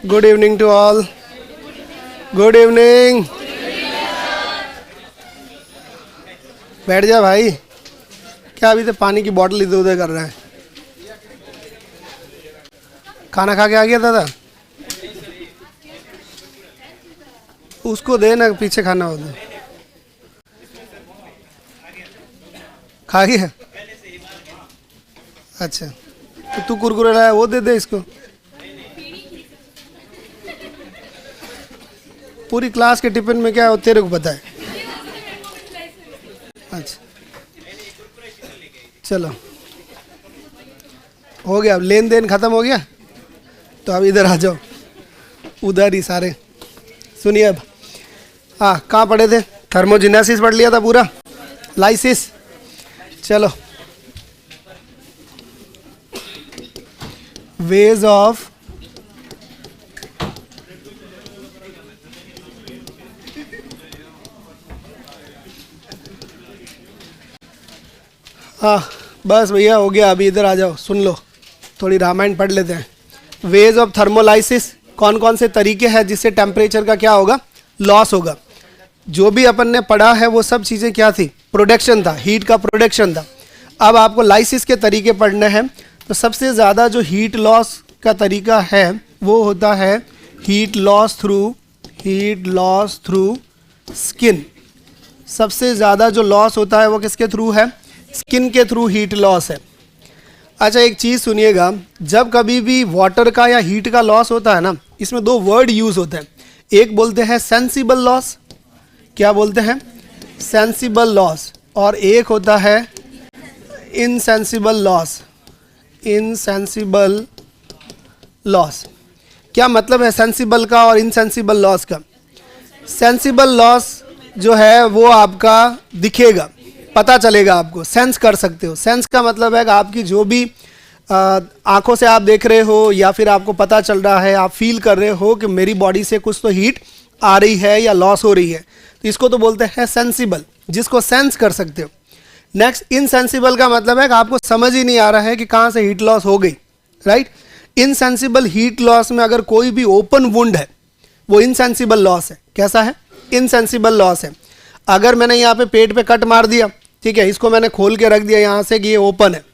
Good evening to all. Good evening. बैठ जा भाई. क्या अभी तो पानी की बोतल इधर उधर कर रहा है. खाना खा के आ गया दादा. उसको दे ना, पीछे खाना होता. खा गया. अच्छा तो तू कुरकुरे लाया, वो दे दे इसको. पूरी क्लास के टिफिन में क्या हो तेरे को पता है. अच्छा चलो हो गया. अब लेन देन खत्म हो गया तो अब इधर आ जाओ. उधर ही सारे सुनिए. अब हाँ, कहाँ पढ़े थे? थर्मोजेनेसिस पढ़ लिया था पूरा. लाइसिस. चलो वेज ऑफ हाँ बस भैया हो गया. अभी इधर आ जाओ, सुन लो, थोड़ी रामायण पढ़ लेते हैं. वेज ऑफ थर्मोलाइसिस, कौन कौन से तरीके हैं जिससे टेम्परेचर का क्या होगा, लॉस होगा. जो भी अपन ने पढ़ा है वो सब चीज़ें क्या थी, प्रोडक्शन था, हीट का प्रोडक्शन था. अब आपको लाइसिस के तरीके पढ़ने हैं. तो सबसे ज़्यादा जो हीट लॉस का तरीका है वो होता है हीट लॉस थ्रू स्किन. सबसे ज़्यादा जो लॉस होता है वो किसके थ्रू है, स्किन के थ्रू हीट लॉस है. अच्छा एक चीज़ सुनिएगा, जब कभी भी वाटर का या हीट का लॉस होता है ना, इसमें दो वर्ड यूज़ होते हैं. एक बोलते हैं सेंसिबल लॉस. क्या बोलते हैं? Sensible loss. और एक होता है इनसेंसिबल लॉस. Insensible loss. क्या मतलब है सेंसिबल का और इनसेंसिबल लॉस का? सेंसिबल लॉस जो है वो आपका दिखेगा, पता चलेगा, आपको सेंस कर सकते हो. सेंस का मतलब है कि आपकी जो भी आंखों से आप देख रहे हो या फिर आपको पता चल रहा है, आप फील कर रहे हो कि मेरी बॉडी से कुछ तो हीट आ रही है या लॉस हो रही है, तो इसको तो बोलते हैं सेंसिबल, जिसको सेंस कर सकते हो. नेक्स्ट इनसेंसिबल का मतलब है कि आपको समझ ही नहीं आ रहा है कि कहाँ से हीट लॉस हो गई. राइट. इनसेंसिबल हीट लॉस में अगर कोई भी ओपन वुंड है वो इनसेंसिबल लॉस है. कैसा है? इनसेंसिबल लॉस है. अगर मैंने यहाँ पे पेट पे कट मार दिया, ठीक है, इसको मैंने खोल के रख दिया यहाँ से कि ये ओपन है,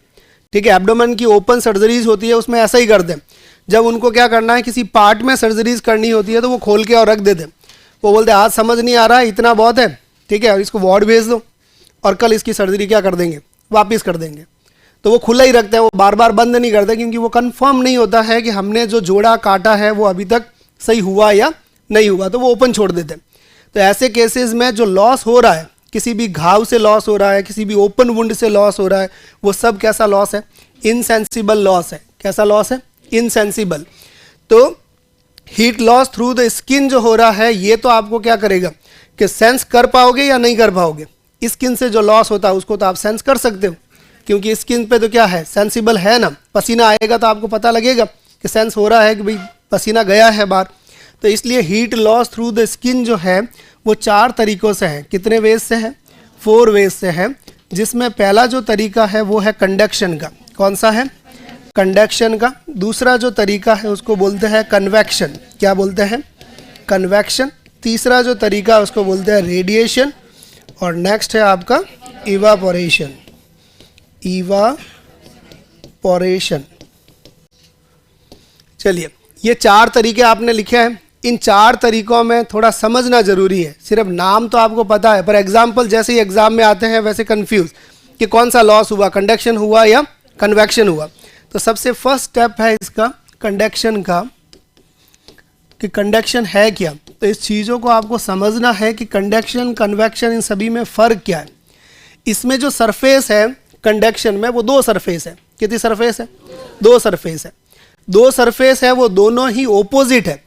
ठीक है. एब्डोमेन की ओपन सर्जरीज होती है, उसमें ऐसा ही करते हैं. जब उनको क्या करना है, किसी पार्ट में सर्जरीज करनी होती है तो वो खोल के और रख देते हैं. वो बोलते हैं आज समझ नहीं आ रहा है, इतना बहुत है, ठीक है, और इसको वार्ड भेज दो और कल इसकी सर्जरी क्या कर देंगे, वापस कर देंगे. तो वो खुला ही रखते हैं, वो बार बार बंद नहीं करते, क्योंकि वो कंफर्म नहीं होता है कि हमने जो जोड़ा काटा है वो अभी तक सही हुआ या नहीं हुआ, तो वो ओपन छोड़ देते हैं. तो ऐसे केसेस में जो लॉस हो रहा है, किसी भी घाव से लॉस हो रहा है, किसी भी ओपन वुंड से लॉस हो रहा है, वो सब कैसा लॉस है, इनसेंसिबल लॉस है. कैसा लॉस है? इनसेंसिबल. तो heat loss through the skin जो हो रहा है, ये तो आपको क्या करेगा कि सेंस कर पाओगे या नहीं कर पाओगे. स्किन से जो लॉस होता है उसको तो आप सेंस कर सकते हो, क्योंकि स्किन पे तो क्या है, सेंसिबल है ना. पसीना आएगा तो आपको पता लगेगा कि सेंस हो रहा है कि भाई पसीना गया है बाहर. तो इसलिए heat loss through the skin जो है वो 4 तरीक़ों से है. कितने वेज से है? 4 वेज से है. जिसमें पहला जो तरीका है वो है कंडक्शन का. कौन सा है? कंडक्शन का. दूसरा जो तरीका है उसको बोलते हैं कन्वेक्शन. क्या बोलते हैं? कन्वेक्शन. तीसरा जो तरीका है उसको बोलते हैं रेडिएशन. और नेक्स्ट है आपका इवापोरेशन. इवापोरेशन. चलिए, ये 4 तरीके आपने लिखे हैं. इन 4 तरीकों में थोड़ा समझना जरूरी है. सिर्फ नाम तो आपको पता है, पर एग्जाम्पल जैसे ही एग्जाम में आते हैं वैसे कंफ्यूज कि कौन सा लॉस हुआ, कंडक्शन हुआ या कन्वेक्शन हुआ. तो सबसे फर्स्ट स्टेप है इसका कंडक्शन का, कि कंडक्शन है क्या. तो इस चीज़ों को आपको समझना है कि कंडक्शन, कन्वेक्शन, इन सभी में फ़र्क क्या है. इसमें जो सरफेस है कंडक्शन में वो 2 सरफेस है. कितनी सरफेस है? 2 सरफेस है. 2 सरफेस है, वो दोनों ही ओपोजिट है.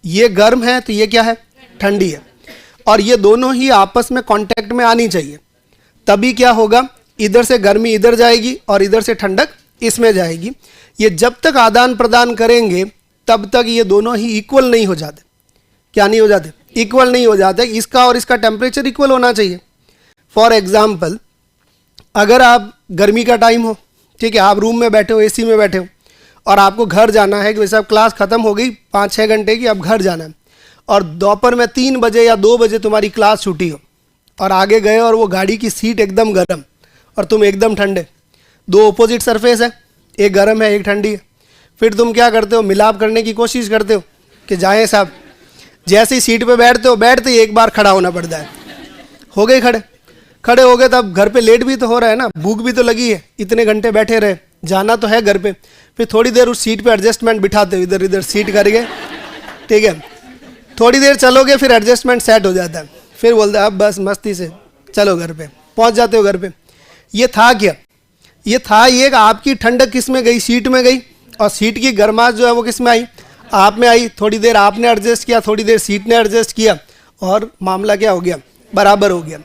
ये गर्म है तो ये क्या है, ठंडी है. और ये दोनों ही आपस में कांटेक्ट में आनी चाहिए, तभी क्या होगा, इधर से गर्मी इधर जाएगी और इधर से ठंडक इसमें जाएगी. ये जब तक आदान प्रदान करेंगे तब तक ये दोनों ही इक्वल नहीं हो जाते. क्या नहीं हो जाते? इक्वल नहीं हो जाते. इसका और इसका टेम्परेचर इक्वल होना चाहिए. फॉर एग्जाम्पल, अगर आप गर्मी का टाइम हो, ठीक है, आप रूम में बैठे हो, एसी में बैठे हो, और आपको घर जाना है कि वैसे अब क्लास ख़त्म हो गई 5-6 घंटे की, अब घर जाना है, और दोपहर में 3 बजे या 2 बजे तुम्हारी क्लास छुट्टी हो, और आगे गए और वो गाड़ी की सीट एकदम गर्म और तुम एकदम ठंडे, दो अपोजिट सरफेस है, एक गर्म है एक ठंडी है, फिर तुम क्या करते हो, मिलाप करने की कोशिश करते हो कि जाएं साहब, जैसे ही सीट पे बैठते हो, बैठते ही एक बार खड़ा होना पड़ता है, हो गए खड़े, खड़े हो गए, तब घर पे लेट भी तो हो रहा है ना, भूख भी तो लगी है, इतने घंटे बैठे रहे, जाना तो है घर पे, फिर थोड़ी देर उस सीट पे एडजस्टमेंट बिठाते हो, इधर इधर सीट करके, ठीक है, थोड़ी देर चलोगे फिर एडजस्टमेंट सेट हो जाता है, फिर बोलते हैं अब बस मस्ती से चलो घर पे, पहुंच जाते हो घर पे। ये था क्या, ये था ये कि आपकी ठंडक किस में गई, सीट में गई, और सीट की गर्माश जो है वो किस में आई, आप में आई, थोड़ी देर आपने एडजस्ट किया, थोड़ी देर सीट ने एडजस्ट किया, और मामला क्या हो गया, बराबर हो गया।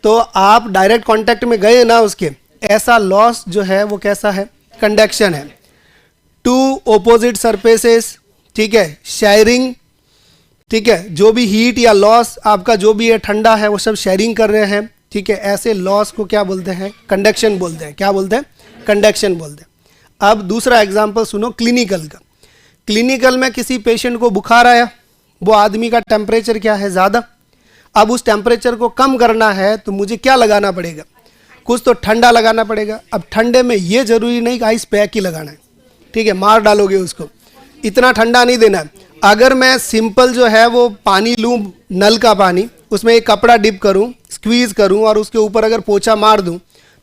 तो आप डायरेक्ट कांटेक्ट में गए ना उसके, ऐसा लॉस जो है वो कैसा है, कंडक्शन है। टू ओपोजिट सरफेसेस, ठीक है, शेयरिंग, ठीक है, जो भी हीट या लॉस आपका जो भी है ठंडा है वो सब शेयरिंग कर रहे हैं, ठीक है, ऐसे लॉस को क्या बोलते हैं, कंडक्शन बोलते हैं। क्या बोलते हैं, कंडक्शन बोलते हैं। अब दूसरा एग्जांपल सुनो क्लिनिकल का। क्लिनिकल में किसी पेशेंट को बुखार आया, वो आदमी का टेम्परेचर क्या है, ज़्यादा, अब उस टेम्परेचर को कम करना है तो मुझे क्या लगाना पड़ेगा, कुछ तो ठंडा लगाना पड़ेगा। अब ठंडे में ये जरूरी नहीं कि आइस पैक ही लगाना है, ठीक है, मार डालोगे उसको, इतना ठंडा नहीं देना है। अगर मैं सिंपल जो है वो पानी लूँ, नल का पानी, उसमें एक कपड़ा डिप करूँ, स्क्वीज़ करूँ और उसके ऊपर अगर पोछा मार दूँ,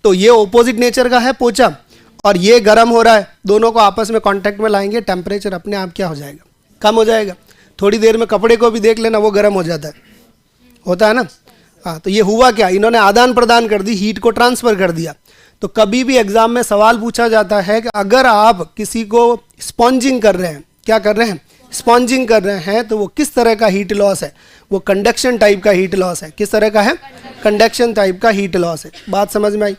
तो ये ऑपोजिट नेचर का है पोछा, और ये गर्म हो रहा है, दोनों को आपस में कांटेक्ट में लाएंगे, टेम्परेचर अपने आप क्या हो जाएगा, कम हो जाएगा। थोड़ी देर में कपड़े को भी देख लेना, वो गर्म हो जाता है, होता है ना। हाँ, तो ये हुआ क्या, इन्होंने आदान प्रदान कर दी, हीट को ट्रांसफ़र कर दिया। तो कभी भी एग्जाम में सवाल पूछा जाता है कि अगर आप किसी को स्पॉन्जिंग कर रहे हैं, क्या कर रहे हैं, स्पॉन्जिंग कर रहे हैं, तो वो किस तरह का हीट लॉस है, वो कंडक्शन टाइप का हीट लॉस है। किस तरह का है, कंडक्शन टाइप का हीट लॉस है। बात समझ में आई।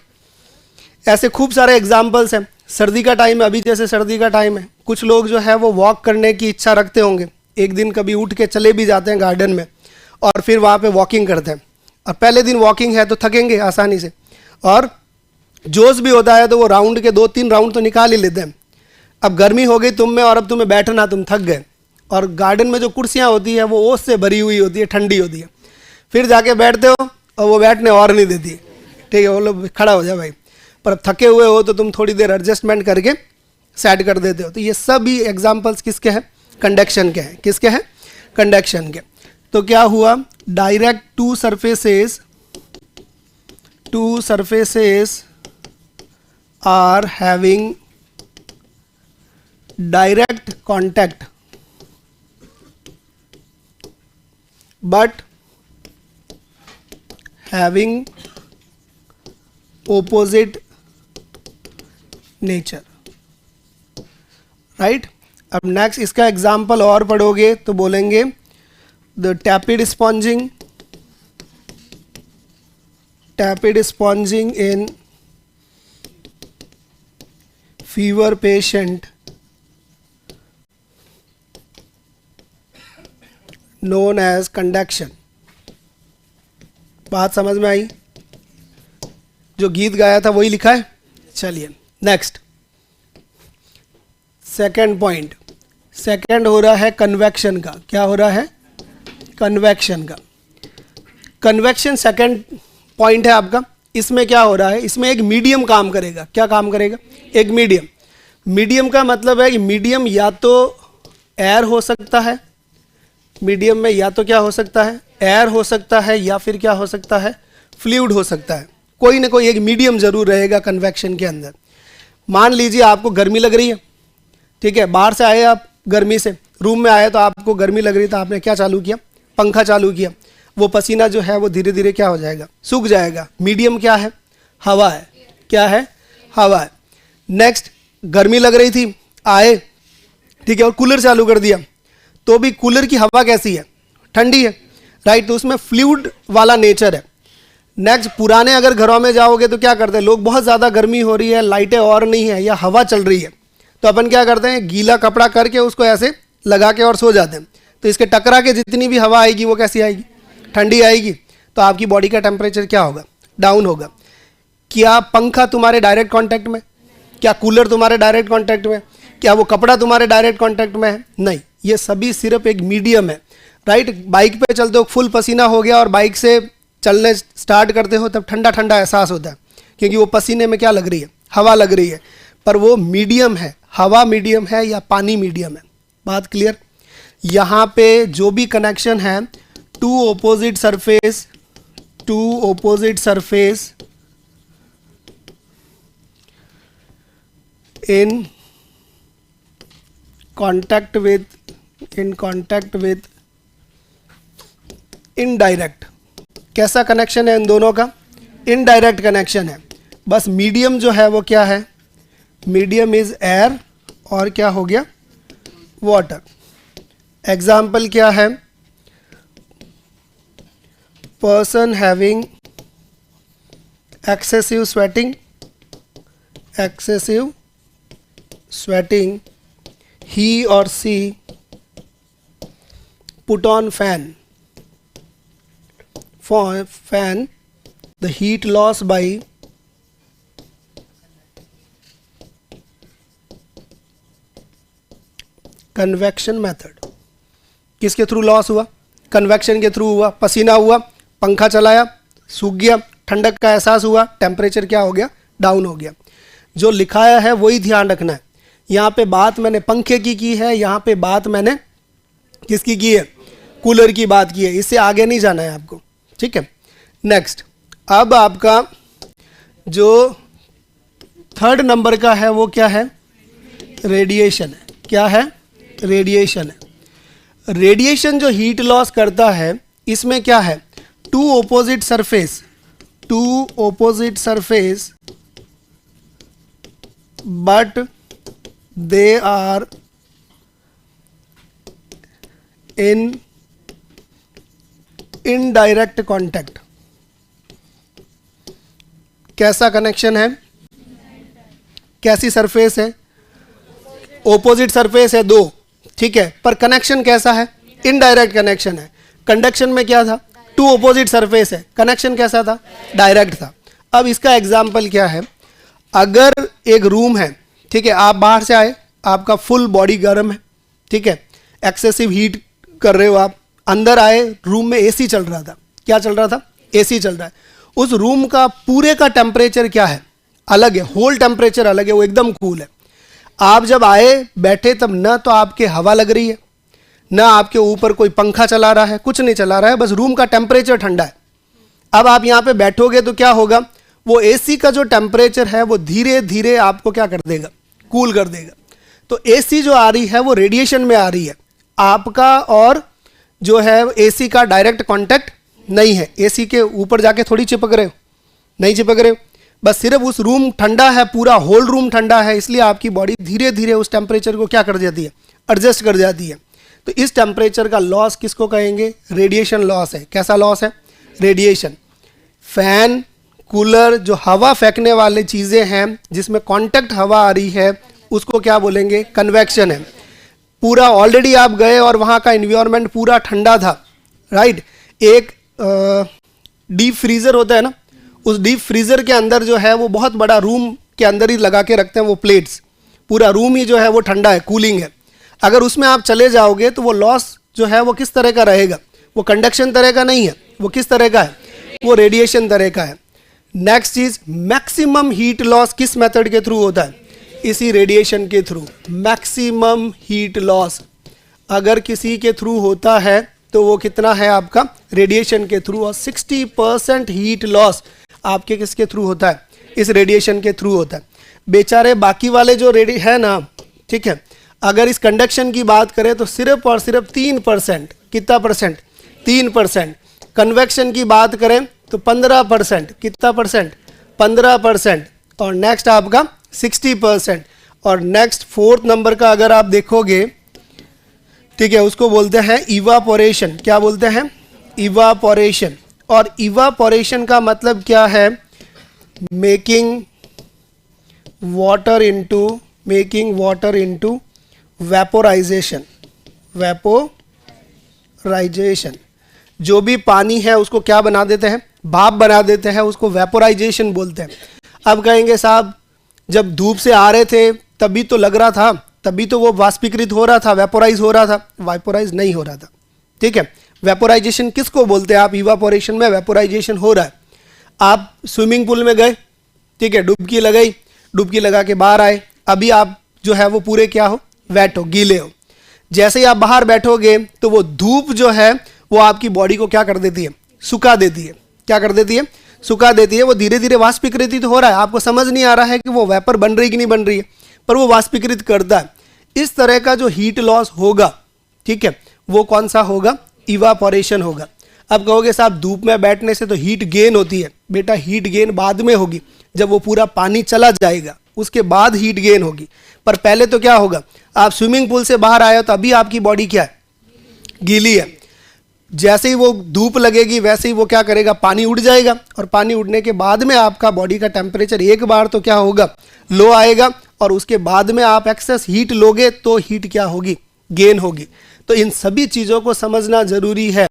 ऐसे खूब सारे एग्जाम्पल्स हैं। सर्दी का टाइम है, अभी जैसे सर्दी का टाइम है, कुछ लोग जो है वो वॉक करने की इच्छा रखते होंगे, एक दिन कभी उठ के चले भी जाते हैं गार्डन में और फिर वहाँ पे वॉकिंग करते हैं, और पहले दिन वॉकिंग है तो थकेंगे आसानी से, और जोश भी होता है तो वो राउंड के 2-3 राउंड तो निकाल ही लेते हैं। अब गर्मी हो गई तुम में और अब तुम्हें बैठना, तुम थक गए, और गार्डन में जो कुर्सियाँ होती हैं वो ओस से भरी हुई होती है, ठंडी होती है, फिर जाके बैठते हो और वो बैठने और नहीं देती, ठीक है, वो लोग खड़ा हो जाए भाई, पर अब थके हुए हो तो तुम थोड़ी देर एडजस्टमेंट करके सेट कर देते हो। तो ये सब भी एग्जाम्पल्स किसके हैं, कंडक्शन के हैं। किसके हैं, कंडक्शन के। तो क्या हुआ, direct two surfaces are having direct contact but having opposite nature, right। अब नेक्स्ट इसका एग्जाम्पल और पढ़ोगे तो बोलेंगे the tepid sponging in fever patient known as conduction. बात समझ में आई, जो गीत गाया था वही लिखा है। चलिए नेक्स्ट, सेकंड पॉइंट। सेकंड हो रहा है कन्वेक्शन का। क्या हो रहा है, कन्वेक्शन का। कन्वेक्शन सेकंड पॉइंट है आपका। इसमें क्या हो रहा है, इसमें एक मीडियम काम करेगा। क्या काम करेगा, एक मीडियम। मीडियम का मतलब है कि मीडियम या तो एयर हो सकता है, मीडियम में या तो क्या हो सकता है, एयर हो सकता है, या फिर क्या हो सकता है, फ्लूइड हो सकता है। कोई ना कोई एक मीडियम जरूर रहेगा कन्वेक्शन के अंदर। मान लीजिए आपको गर्मी लग रही है, ठीक है, बाहर से आए आप गर्मी से, रूम में आए तो आपको गर्मी लग रही, तो आपने क्या चालू किया, पंखा चालू किया, वो पसीना जो है वो धीरे धीरे क्या हो जाएगा, सूख जाएगा। मीडियम क्या है, हवा है। क्या है, हवा है। नेक्स्ट, गर्मी लग रही थी, आए, ठीक है, और कूलर चालू कर दिया, तो भी कूलर की हवा कैसी है, ठंडी है, राइट, तो उसमें फ्लूइड वाला नेचर है। नेक्स्ट, पुराने अगर घरों में जाओगे तो क्या करते हैं लोग, बहुत ज़्यादा गर्मी हो रही है, लाइटें और नहीं है, या हवा चल रही है, तो अपन क्या करते हैं, गीला कपड़ा करके उसको ऐसे लगा के और सो जाते हैं। तो इसके टकरा के जितनी भी हवा आएगी वो कैसी आएगी, ठंडी आएगी। तो आपकी बॉडी का टेम्परेचर क्या होगा, डाउन होगा। क्या पंखा तुम्हारे डायरेक्ट कांटेक्ट में, क्या कूलर तुम्हारे डायरेक्ट कांटेक्ट में, क्या वो कपड़ा तुम्हारे डायरेक्ट कांटेक्ट में है? नहीं, ये सभी सिर्फ एक मीडियम है, राइट। बाइक पे चलते हो फुल पसीना हो गया और बाइक से चलने स्टार्ट करते हो तब ठंडा ठंडा एहसास होता है, क्योंकि वो पसीने में क्या लग रही है? हवा लग रही है, पर वो मीडियम है, हवा मीडियम है या पानी मीडियम है। बात क्लियर? यहाँ पे जो भी कनेक्शन है two opposite surface in contact with indirect, कैसा कनेक्शन है इन दोनों का? इनडायरेक्ट कनेक्शन है। बस मीडियम जो है वो क्या है? मीडियम इज एयर और क्या हो गया? वाटर। एग्जाम्पल क्या है? Person having excessive sweating, he or she put on fan, the heat loss by convection method। किसके थ्रू लॉस हुआ? कन्वेक्शन के थ्रू हुआ। पसीना हुआ, पंखा चलाया, सूख गया, ठंडक का एहसास हुआ, टेम्परेचर क्या हो गया? डाउन हो गया। जो लिखाया है वही ध्यान रखना है। यहाँ पे बात मैंने पंखे की है, यहाँ पे बात मैंने किसकी की है? कूलर की बात की है। इससे आगे नहीं जाना है आपको, ठीक है। नेक्स्ट, अब आपका जो थर्ड नंबर का है वो क्या है? रेडिएशन है। क्या है? रेडिएशन है। रेडिएशन जो हीट लॉस करता है इसमें क्या है? Two opposite surface but they are in indirect contact। कैसा कनेक्शन है? कैसी सरफेस है? ओपोजिट सरफेस है दो, ठीक है, पर कनेक्शन कैसा है? इनडायरेक्ट कनेक्शन है। कंडक्शन में क्या था? टू ओपोजिट सरफेस है, कनेक्शन कैसा था? डायरेक्ट था। अब इसका एग्जाम्पल क्या है? अगर एक रूम है, ठीक है, आप बाहर से आए, आपका फुल बॉडी गर्म है, ठीक है, एक्सेसिव हीट कर रहे हो आप, अंदर आए, रूम में एसी चल रहा था। क्या चल रहा था? एसी चल रहा है। उस रूम का पूरे का टेम्परेचर क्या है? अलग है, होल टेम्परेचर अलग है, वो एकदम कूल है। आप जब आए, बैठे, तब न तो आपके हवा लग रही है, न आपके ऊपर कोई पंखा चला रहा है, कुछ नहीं चला रहा है, बस रूम का टेम्परेचर ठंडा है। अब आप यहाँ पे बैठोगे तो क्या होगा? वो एसी का जो टेम्परेचर है वो धीरे धीरे आपको क्या कर देगा? कूल कर देगा। तो एसी जो आ रही है वो रेडिएशन में आ रही है। आपका और जो है एसी का डायरेक्ट कांटेक्ट नहीं है। एसी के ऊपर जाके थोड़ी चिपक रहे हो, नहीं चिपक रहे हो, बस सिर्फ उस रूम ठंडा है, पूरा होल रूम ठंडा है, इसलिए आपकी बॉडी धीरे धीरे उस टेम्परेचर को क्या कर जाती है? एडजस्ट कर जाती है। तो इस टेम्परेचर का लॉस किसको कहेंगे? रेडिएशन लॉस है। कैसा लॉस है? रेडिएशन। फैन, कूलर, जो हवा फेंकने वाले चीज़ें हैं जिसमें कांटेक्ट हवा आ रही है, उसको क्या बोलेंगे? कन्वेक्शन है। पूरा ऑलरेडी आप गए और वहाँ का इन्वायरमेंट पूरा ठंडा था, राइट। एक डीप फ्रीज़र होता है ना, उस डीप फ्रीज़र के अंदर जो है वो बहुत बड़ा रूम के अंदर ही लगा के रखते हैं वो प्लेट्स, पूरा रूम ही जो है वो ठंडा है, कूलिंग है। अगर उसमें आप चले जाओगे तो वो लॉस जो है वो किस तरह का रहेगा? वो कंडक्शन तरह का नहीं है, वो किस तरह का है? वो रेडिएशन तरह का है। नेक्स्ट चीज, मैक्सिमम हीट लॉस किस मेथड के थ्रू होता है? इसी रेडिएशन के थ्रू। मैक्सिमम हीट लॉस अगर किसी के थ्रू होता है तो वो कितना है आपका? रेडिएशन के थ्रू। और 60% हीट लॉस आपके किसके थ्रू होता है? इस रेडिएशन के थ्रू होता है। बेचारे बाकी वाले जो है ना, ठीक है, अगर इस कंडक्शन की बात करें तो सिर्फ और सिर्फ 3%। कितना परसेंट? 3%। कन्वेक्शन की बात करें तो 15%। कितना परसेंट? 15%। और नेक्स्ट आपका 60%। और नेक्स्ट फोर्थ नंबर का अगर आप देखोगे, ठीक है, उसको बोलते हैं इवापोरेशन। क्या बोलते हैं? इवापोरेशन। और इवापोरेशन का मतलब क्या है? Making water into vaporisation. Vaporisation, जो भी पानी है उसको क्या बना देते हैं? भाप बना देते हैं, उसको वेपोराइजेशन बोलते हैं। अब कहेंगे साहब जब धूप से आ रहे थे तभी तो लग रहा था, तभी तो वो वाष्पीकृत हो रहा था, वेपोराइज हो रहा था, वेपोराइज नहीं हो रहा था। ठीक है, वेपोराइजेशन किसको बोलते हैं? आप इवापोरेशन में वेपोराइजेशन हो रहा है। आप स्विमिंग पूल में गए, ठीक है, डुबकी लगाई, डुबकी लगा के बाहर आए, अभी आप जो है वो पूरे क्या हो, वेट हो, गीले हो। जैसे ही आप बाहर बैठोगे तो वो धूप जो है वो आपकी बॉडी को क्या कर देती है, सुखा देती है। क्या कर देती है? सुखा देती है। वो धीरे धीरे वाष्पीकृत हो रहा है, आपको समझ नहीं आ रहा है कि वो वेपर बन रही कि नहीं बन रही है, पर वो वाष्पीकृत करता है। इस तरह का जो हीट लॉस होगा, ठीक है, वो कौन सा होगा? इवापोरेशन होगा। अब कहोगे साहब धूप में बैठने से तो हीट गेन होती है। बेटा हीट गेन बाद में होगी, जब वो पूरा पानी चला जाएगा उसके बाद हीट गेन होगी। पर पहले तो क्या होगा, आप स्विमिंग पूल से बाहर आए हो तो अभी आपकी बॉडी क्या है, गीली है। जैसे ही वो धूप लगेगी वैसे ही वो क्या करेगा, पानी उड़ जाएगा, और पानी उड़ने के बाद में आपका बॉडी का टेम्परेचर एक बार तो क्या होगा, लो आएगा, और उसके बाद में आप एक्सेस हीट लोगे तो हीट क्या होगी, गेन होगी। तो इन सभी चीज़ों को समझना जरूरी है।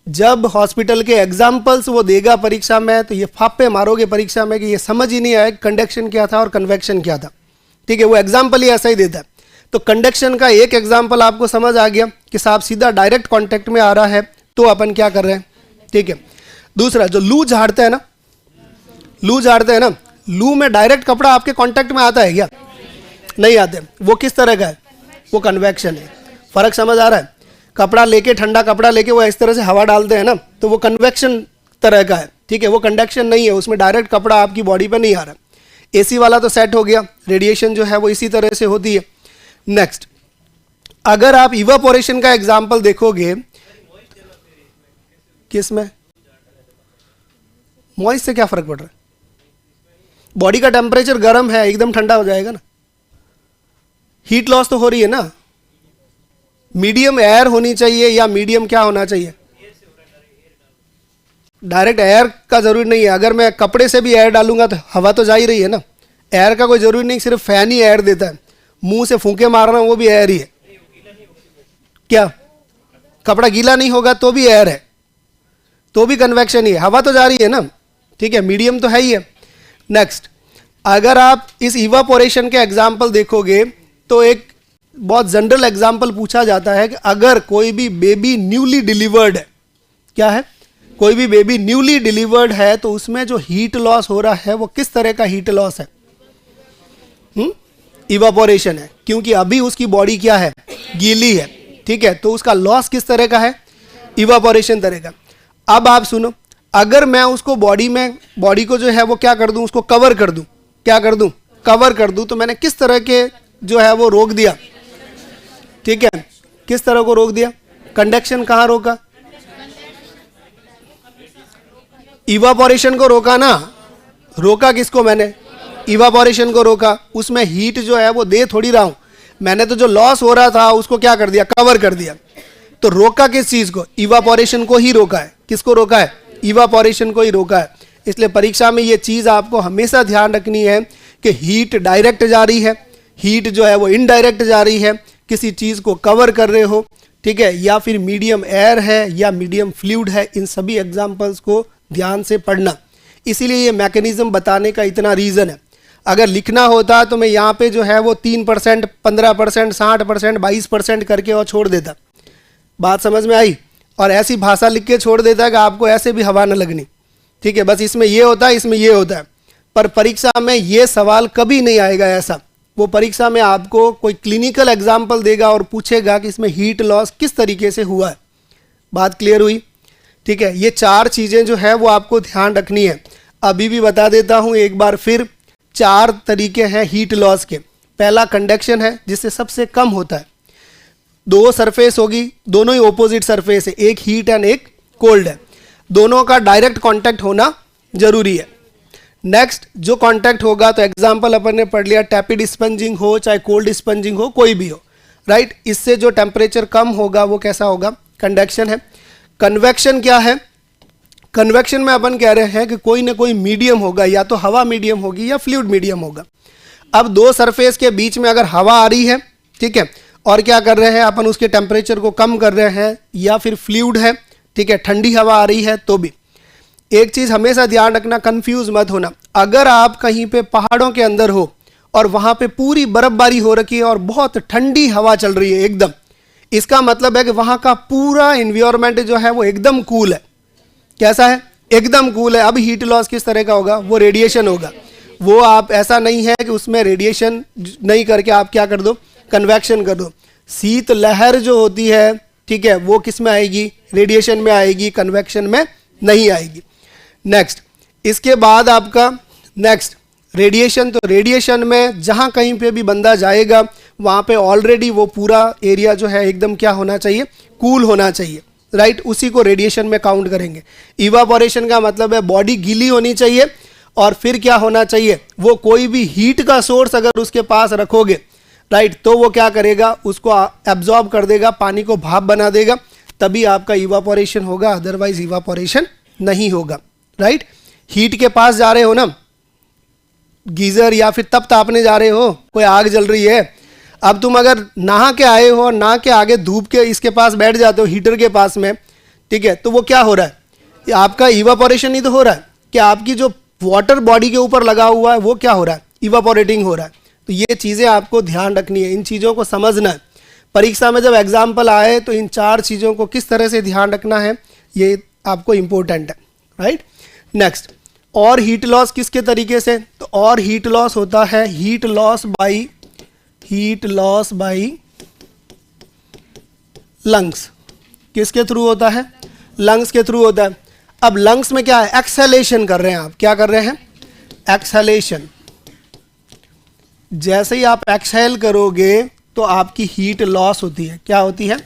जब हॉस्पिटल के एग्जाम्पल्स वो देगा परीक्षा में तो ये फापे मारोगे परीक्षा में कि ये समझ ही नहीं आया कंडक्शन क्या था और कन्वेक्शन क्या था। ठीक है, वो एग्जाम्पल ही ऐसा ही देता है। तो कंडक्शन का एक एग्जाम्पल आपको समझ आ गया कि साहब सीधा डायरेक्ट कांटेक्ट में आ रहा है तो अपन क्या कर रहे हैं। ठीक है, दूसरा जो लू झाड़ते हैं ना, लू झाड़ते हैं ना, लू में डायरेक्ट कपड़ा आपके कांटेक्ट में आता है क्या? नहीं आते। वो किस तरह का है? वो कन्वेक्शन है। फर्क समझ आ रहा है? कपड़ा लेके, ठंडा कपड़ा लेके वो इस तरह से हवा डालते हैं ना, तो वो कन्वेक्शन तरह का है। ठीक है, वो कंडक्शन नहीं है, उसमें डायरेक्ट कपड़ा आपकी बॉडी पर नहीं आ रहा। एसी वाला तो सेट हो गया, रेडिएशन जो है वो इसी तरह से होती है। नेक्स्ट, अगर आप इवापोरेशन का एग्जाम्पल देखोगे, किसमें मॉइस्ट से क्या फर्क पड़ रहा है? बॉडी का टेम्परेचर गर्म है, एकदम ठंडा हो जाएगा ना, हीट लॉस तो हो रही है ना। मीडियम एयर होनी चाहिए या मीडियम क्या होना चाहिए? डायरेक्ट एयर का जरूरी नहीं है। अगर मैं कपड़े से भी एयर डालूंगा तो हवा तो जा ही रही है ना। एयर का कोई जरूरी नहीं, सिर्फ फैन ही एयर देता है। मुंह से फूंके मारना वो भी एयर ही है। क्या कपड़ा गीला नहीं होगा तो भी एयर है, तो भी कन्वेक्शन ही है, हवा तो जा रही है ना। ठीक है, मीडियम तो है ही है। नेक्स्ट, अगर आप इस इवापोरेशन के एग्जाम्पल देखोगे तो एक बहुत जनरल एग्जाम्पल पूछा जाता है कि अगर कोई भी बेबी न्यूली डिलीवर्ड है, क्या है, कोई भी बेबी न्यूली डिलीवर्ड है तो उसमें जो हीट लॉस हो रहा है वो किस तरह का हीट लॉस है? इवापोरेशन है, क्योंकि अभी उसकी बॉडी क्या है, गीली है। ठीक है, तो उसका लॉस किस तरह का है? इवापोरेशन तरह का। अब आप सुनो, अगर मैं उसको बॉडी को जो है वो क्या कर दूं, उसको कवर कर दूं, क्या कर दूं, कवर कर दूं, तो मैंने किस तरह के जो है वो रोक दिया। ठीक है, किस तरह को रोक दिया? कंडक्शन कहां रोका? इवापोरेशन को रोका ना। रोका किसको मैंने? इवापोरेशन को रोका। उसमें हीट जो है वो दे थोड़ी रहा हूं मैंने, तो जो लॉस हो रहा था उसको क्या कर दिया, कवर कर दिया। तो रोका किस चीज को? इवापोरेशन को ही रोका है। किसको रोका है? इवापोरेशन को ही रोका है। इसलिए परीक्षा में ये चीज आपको हमेशा ध्यान रखनी है कि हीट डायरेक्ट जा रही है, हीट जो है वो इनडायरेक्ट जा रही है, किसी चीज को कवर कर रहे हो, ठीक है, या फिर मीडियम एयर है या मीडियम फ्लूइड है। इन सभी एग्जाम्पल्स को ध्यान से पढ़ना। इसीलिए ये मैकेनिज्म बताने का इतना रीजन है। अगर लिखना होता तो मैं यहाँ पे जो है वो 3%, 15%, 60%, 22% करके और छोड़ देता। बात समझ में आई? और ऐसी भाषा लिख के छोड़ देता है कि आपको ऐसे भी हवा न लगनी। ठीक है, बस इसमें ये होता है, इसमें ये होता है। पर परीक्षा में ये सवाल कभी नहीं आएगा ऐसा। वो परीक्षा में आपको कोई क्लिनिकल एग्जाम्पल देगा और पूछेगा कि इसमें हीट लॉस किस तरीके से हुआ है। बात क्लियर हुई? ठीक है, ये 4 चीज़ें जो है वो आपको ध्यान रखनी है। अभी भी बता देता हूँ एक बार फिर, 4 तरीके हैं हीट लॉस के। पहला कंडक्शन है, जिससे सबसे कम होता है। 2 सरफेस होगी, दोनों ही ओपोजिट सरफेस है, एक हीट एंड एक कोल्ड है, दोनों का डायरेक्ट कांटेक्ट होना जरूरी है। नेक्स्ट, जो कांटेक्ट होगा, तो एग्जांपल अपन ने पढ़ लिया, टैपिड स्पंजिंग हो चाहे कोल्ड स्पंजिंग हो, कोई भी हो, राइट। इससे जो टेम्परेचर कम होगा वो कैसा होगा? कंडक्शन है। कन्वेक्शन क्या है? कन्वेक्शन में अपन कह रहे हैं कि कोई ना कोई मीडियम होगा, या तो हवा मीडियम होगी या फ्लूइड मीडियम होगा। अब 2 सरफेस के बीच में अगर हवा आ रही है, ठीक है, और क्या कर रहे हैं अपन, उसके टेम्परेचर को कम कर रहे हैं, या फिर फ्लूइड है, ठीक है, ठंडी हवा आ रही है, तो भी एक चीज़ हमेशा ध्यान रखना, कंफ्यूज मत होना। अगर आप कहीं पे पहाड़ों के अंदर हो और वहाँ पे पूरी बर्फबारी हो रखी है और बहुत ठंडी हवा चल रही है एकदम, इसका मतलब है कि वहाँ का पूरा इन्वायरमेंट जो है वो एकदम कूल है। कैसा है? एकदम कूल है। अब हीट लॉस किस तरह का होगा? वो रेडिएशन होगा। वो आप ऐसा नहीं है कि उसमें रेडिएशन नहीं करके आप क्या कर दो, कन्वेक्शन कर दो। शीत लहर जो होती है, ठीक है, वो किस में आएगी? रेडिएशन में आएगी, कन्वेक्शन में नहीं आएगी। नेक्स्ट, इसके बाद आपका नेक्स्ट रेडिएशन। तो रेडिएशन में जहाँ कहीं पे भी बंदा जाएगा वहाँ पे ऑलरेडी वो पूरा एरिया जो है एकदम क्या होना चाहिए? कूल होना चाहिए, राइट? उसी को रेडिएशन में काउंट करेंगे। इवापोरेशन का मतलब है बॉडी गीली होनी चाहिए और फिर क्या होना चाहिए? वो कोई भी हीट का सोर्स अगर उसके पास रखोगे, राइट, तो वो क्या करेगा? उसको एब्जॉर्ब कर देगा, पानी को भाप बना देगा, तभी आपका इवापोरेशन होगा, अदरवाइज इवापोरेशन नहीं होगा, राइट? हीट के पास जा रहे हो ना, गीजर या फिर तप तापने जा रहे हो, कोई आग जल रही है, अब तुम अगर नहा के आए हो और नहा के आगे धूप के इसके पास बैठ जाते हो, हीटर के पास में, ठीक है, तो वो क्या हो रहा है? आपका इवापोरेशन ही तो हो रहा है कि आपकी जो वाटर बॉडी के ऊपर लगा हुआ है वो क्या हो रहा है? इवापोरेटिंग हो रहा है। तो ये चीज़ें आपको ध्यान रखनी है, इन चीज़ों को समझना है। परीक्षा में जब एग्जाम्पल आए तो इन 4 चीज़ों को किस तरह से ध्यान रखना है ये आपको इम्पोर्टेंट है, राइट? नेक्स्ट, और हीट लॉस किसके तरीके से? तो और हीट लॉस होता है हीट लॉस बाई लंग्स। किसके थ्रू होता है? लंग्स के थ्रू होता है। अब लंग्स में क्या है? एक्सहेलेशन कर रहे हैं आप। क्या कर रहे हैं? एक्सहेलेशन। जैसे ही आप एक्सहेल करोगे तो आपकी हीट लॉस होती है। क्या होती है?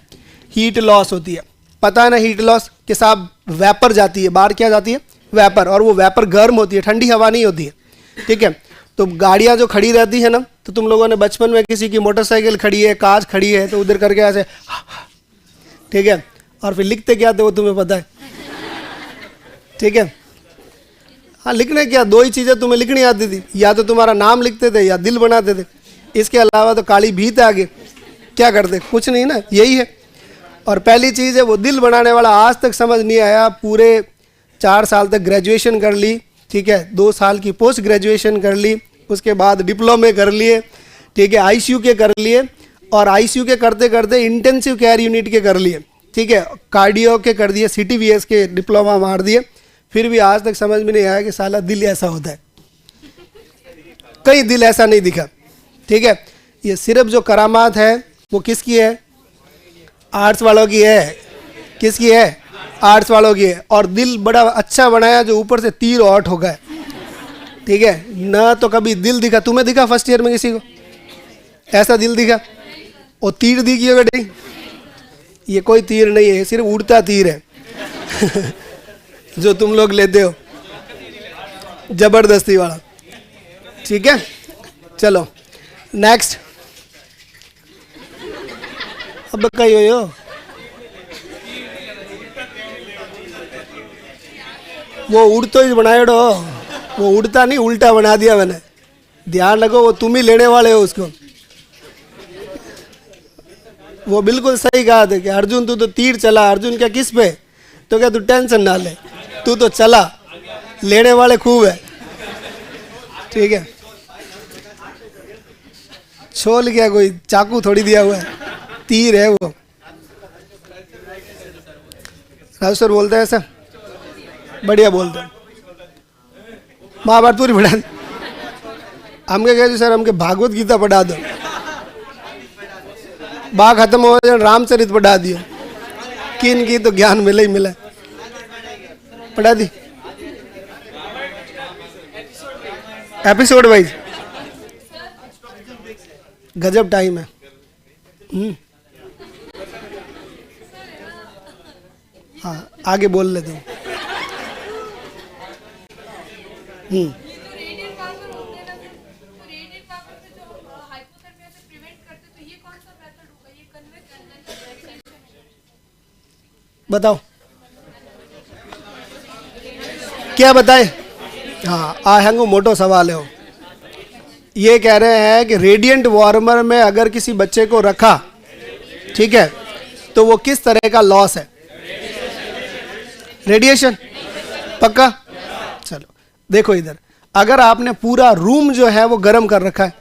हीट लॉस होती है। पता है ना हीट लॉस के साथ वेपर जाती है, बाहर क्या जाती है? वेपर। और वो वेपर गर्म होती है, ठंडी हवा नहीं होती है, ठीक है? तो गाड़ियाँ जो खड़ी रहती है ना, तो तुम लोगों ने बचपन में किसी की मोटरसाइकिल खड़ी है, कार खड़ी है, तो उधर करके ऐसे, ठीक है, और फिर लिखते क्या थे वो तुम्हें पता है, ठीक है? हाँ, लिखने क्या, 2 ही चीज़ें तुम्हें लिखनी आती थी, या तो तुम्हारा नाम लिखते थे या दिल बनाते थे। इसके अलावा तो काली भीत आगे क्या करते? कुछ नहीं ना, यही है। और पहली चीज़ है वो दिल बनाने वाला, आज तक समझ नहीं आया। पूरे 4 साल तक ग्रेजुएशन कर ली, ठीक है, 2 साल की पोस्ट ग्रेजुएशन कर ली, उसके बाद डिप्लोमे कर लिए, ठीक है, आईसीयू के कर लिए, और आईसीयू के करते करते इंटेंसिव केयर यूनिट के कर लिए, ठीक है, कार्डियो के कर दिए, सीटीवीएस के डिप्लोमा मार दिए, फिर भी आज तक समझ में नहीं आया कि साला दिल ऐसा होता है। कहीं दिल ऐसा नहीं दिखा, ठीक है? ये सिर्फ जो करामात है वो किसकी है? आर्ट्स वालों की है। किसकी है? आर्ट्स वालों की है। और दिल बड़ा अच्छा बनाया जो ऊपर से तीर आउट हो गए, ठीक है ना? तो कभी दिल दिखा? तुम्हें दिखा फर्स्ट ईयर में किसी को ऐसा दिल दिखा? और तीर दिखी होगा? नहीं, ये कोई तीर नहीं है, सिर्फ उड़ता तीर है जो तुम लोग लेते हो, जबरदस्ती वाला, ठीक है? चलो नेक्स्ट। अब कही हो वो उड़तो ही बनाएड़ो, वो उड़ता नहीं, उल्टा बना दिया मैंने। ध्यान रखो, वो तुम ही लेने वाले हो उसको। वो बिल्कुल सही कहा था कि अर्जुन तू तो तीर चला। अर्जुन क्या किस पे? तो क्या तू टेंशन ना ले, तू तो चला, लेने वाले खूब है, ठीक है? छोल क्या, कोई चाकू थोड़ी दिया हुआ है, तीर है वो। राजू सर बोलते हैं ऐसा, बढ़िया बोलते हैं। महाभारत पूरी पढ़ा दी हमके, कह सर हमके भागवत गीता पढ़ा दो, बा खत्म हो जाए रामचरित पढ़ा दियो, किन की तो ज्ञान मिले ही मिला, पढ़ा दी एपिसोड वाइज। गजब टाइम है। हाँ, आगे बोल लेते हो। बताओ क्या बताए? हाँ, आहंगो मोटो सवाल है वो। ये कह रहे हैं कि रेडिएंट वार्मर में अगर किसी बच्चे को रखा, ठीक है, तो वो किस तरह का लॉस है? रेडिएशन। पक्का? चलो देखो इधर, अगर आपने पूरा रूम जो है वो गर्म कर रखा है,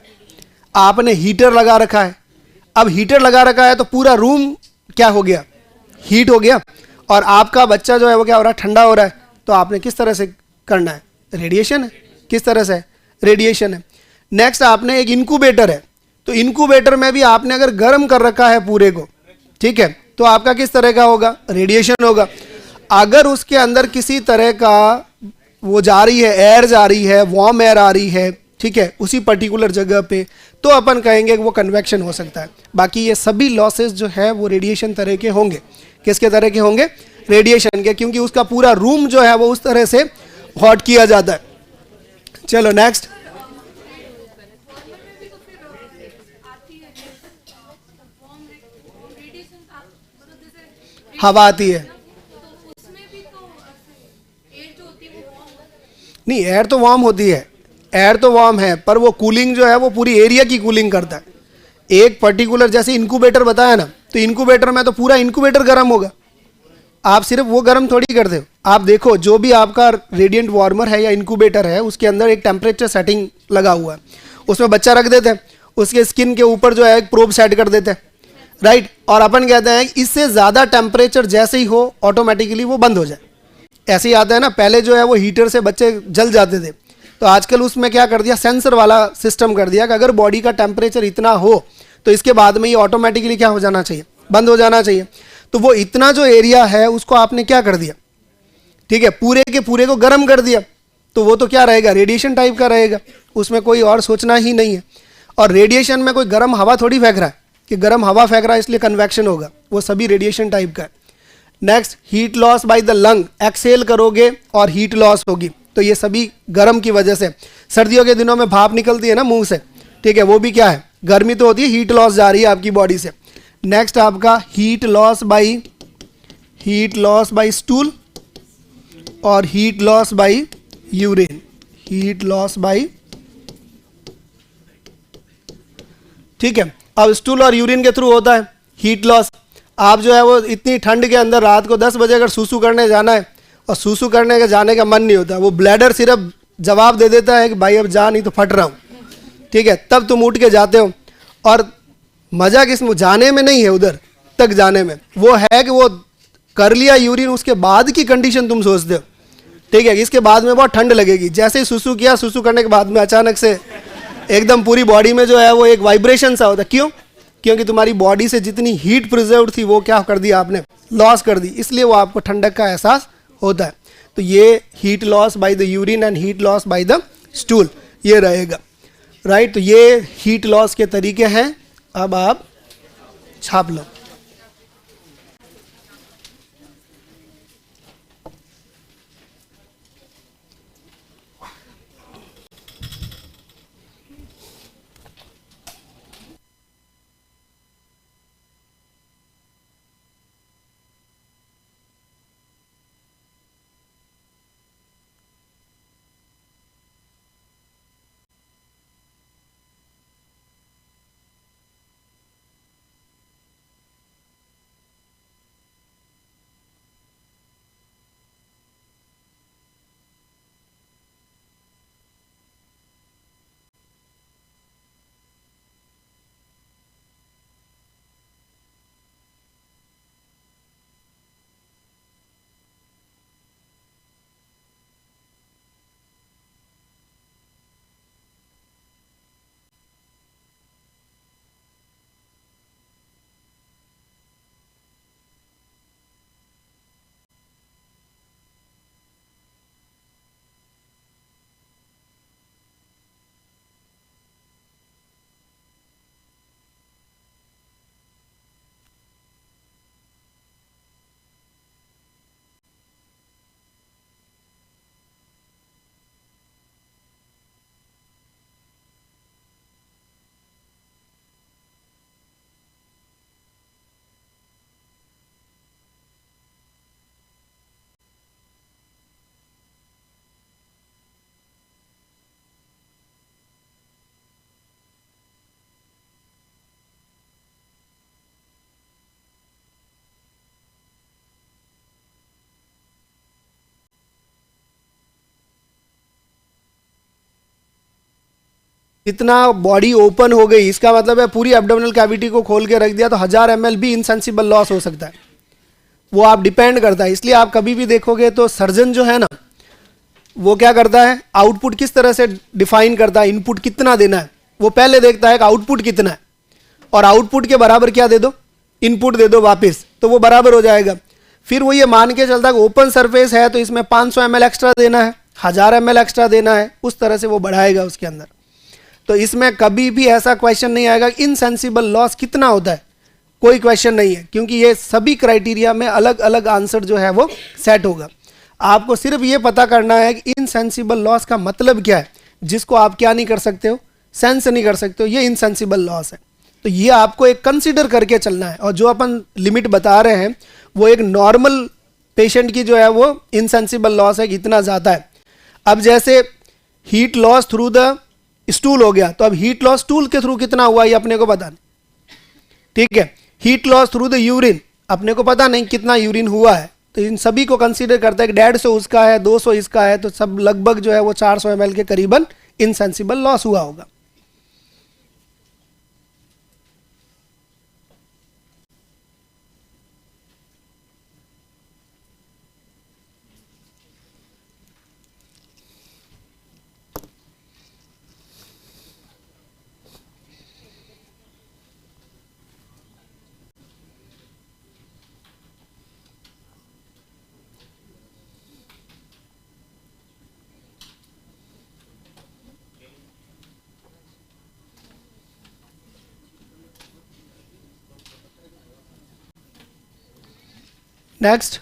आपने हीटर लगा रखा है, अब हीटर लगा रखा है तो पूरा रूम क्या हो गया, हीट हो गया, और आपका बच्चा जो है वो क्या हो रहा है, ठंडा हो रहा है, तो आपने किस तरह से करना है, रेडिएशन है, किस तरह से, रेडिएशन है। नेक्स्ट आपने एक इंक्यूबेटर है, तो इंक्यूबेटर में भी आपने अगर गर्म कर रखा है पूरे को, ठीक है, तो आपका किस तरह का होगा, रेडिएशन होगा। अगर उसके अंदर किसी तरह का वो जा रही है, एयर जा रही है, वार्म एयर आ रही है, ठीक है, उसी पर्टिकुलर जगह पे, तो अपन कहेंगे कि वो कन्वेक्शन हो सकता है। बाकी ये सभी लॉसेस जो है वो रेडिएशन तरह के होंगे। किसके तरह के होंगे, रेडिएशन के, क्योंकि उसका पूरा रूम जो है वो उस तरह से हॉट किया जाता है। चलो नेक्स्ट, हवा आती है, नहीं एयर तो वार्म होती है, एयर तो वार्म है, पर वो कूलिंग जो है वो पूरी एरिया की कूलिंग करता है। एक पर्टिकुलर, जैसे इंक्यूबेटर बताया ना, तो इंक्यूबेटर में तो पूरा इंक्यूबेटर गर्म होगा, आप सिर्फ वो गर्म थोड़ी करते हो। आप देखो जो भी आपका रेडिएंट वार्मर है या इंक्यूबेटर है, उसके अंदर एक टेम्परेचर सेटिंग लगा हुआ है, उसमें बच्चा रख देते हैं, उसके स्किन के ऊपर जो है एक प्रोब सेट कर देते हैं, राइट, और अपन कहते हैं इससे ज़्यादा टेम्परेचर जैसे ही हो ऑटोमेटिकली वो बंद हो जाए। ऐसे ही आता है ना, पहले जो है वो हीटर से बच्चे जल जाते थे, तो आजकल उसमें क्या कर दिया, सेंसर वाला सिस्टम कर दिया कि अगर बॉडी का टेम्परेचर इतना हो तो इसके बाद में ये ऑटोमेटिकली क्या हो जाना चाहिए, बंद हो जाना चाहिए। तो वो इतना जो एरिया है उसको आपने क्या कर दिया, ठीक है, पूरे के पूरे को गर्म कर दिया, तो वो तो क्या रहेगा, रेडिएशन टाइप का रहेगा, उसमें कोई और सोचना ही नहीं है। और रेडिएशन में कोई गर्म हवा थोड़ी फेंक रहा है कि गर्म हवा फेंक रहा है इसलिए कन्वेक्शन होगा, वो सभी रेडिएशन टाइप का है। Next, heat loss by the lung, exhale करोगे और हीट लॉस होगी, तो ये सभी गर्म की वजह से। सर्दियों के दिनों में भाप निकलती है ना मुंह से, ठीक है, वो भी क्या है, गर्मी तो होती है, हीट लॉस जा रही है आपकी बॉडी से। नेक्स्ट आपका हीट लॉस बाय स्टूल और heat loss bye urine, heat loss bye, ठीक है। अब स्टूल और यूरिन के थ्रू होता है हीट लॉस। आप जो है वो इतनी ठंड के अंदर रात को 10 बजे अगर सूसू करने जाना है और सूसू करने के जाने का मन नहीं होता, वो ब्लैडर सिर्फ जवाब दे देता है कि भाई अब जा, नहीं तो फट रहा हूँ, ठीक है, तब तुम उठ के जाते हो। और मज़ा किस में, जाने में नहीं है, उधर तक जाने में, वो है कि वो कर लिया यूरिन, उसके बाद की कंडीशन तुम सोचते हो, ठीक है, इसके बाद में बहुत ठंड लगेगी। जैसे ही सुसु किया, सुसु करने के बाद में अचानक से एकदम पूरी बॉडी में जो है वो एक वाइब्रेशन सा होता है। क्यों? क्योंकि तुम्हारी बॉडी से जितनी हीट प्रिजर्व थी वो क्या कर दिया आपने, लॉस कर दी, इसलिए वो आपको ठंडक का एहसास होता है। तो ये heat loss by the urine and heat loss by the stool ये रहेगा, राइट। तो ये हीट लॉस के तरीके हैं, अब आप छाप लो। इतना बॉडी ओपन हो गई, इसका मतलब है पूरी एब्डोमिनल कैविटी को खोल के रख दिया तो 1000 ml भी इनसेंसिबल लॉस हो सकता है। वो आप डिपेंड करता है। इसलिए आप कभी भी देखोगे तो सर्जन जो है ना, वो क्या करता है, आउटपुट किस तरह से डिफाइन करता है, इनपुट कितना देना है, वो पहले देखता है कि आउटपुट कितना है, और आउटपुट के बराबर क्या दे दो, इनपुट दे दो वापस, तो वो बराबर हो जाएगा। फिर वो ये मान के चलता है कि ओपन सरफेस है तो इसमें 500 ml एक्स्ट्रा देना है, 1000 ml एक्स्ट्रा देना है, उस तरह से वो बढ़ाएगा उसके अंदर। तो इसमें कभी भी ऐसा क्वेश्चन नहीं आएगा इनसेंसिबल लॉस कितना होता है, कोई क्वेश्चन नहीं है, क्योंकि ये सभी क्राइटेरिया में अलग अलग आंसर जो है वो सेट होगा। आपको सिर्फ ये पता करना है कि इनसेंसिबल लॉस का मतलब क्या है, जिसको आप क्या नहीं कर सकते हो, सेंस नहीं कर सकते हो, ये इनसेंसिबल लॉस है। तो ये आपको एक कंसीडर करके चलना है। और जो अपन लिमिट बता रहे हैं वो एक नॉर्मल पेशेंट की जो है वो इनसेंसिबल लॉस है कि इतना ज़्यादा है। अब जैसे heat loss through the stool हो गया, तो अब हीट लॉस स्टूल के थ्रू कितना हुआ ये अपने को पता नहीं, ठीक है। Heat loss through the urine, अपने को पता नहीं कितना यूरिन हुआ है, तो इन सभी को कंसीडर करता है कि 150 उसका है, 200 इसका है, तो सब लगभग जो है वो 400 ml के करीबन इनसेंसिबल लॉस हुआ होगा। नेक्स्ट,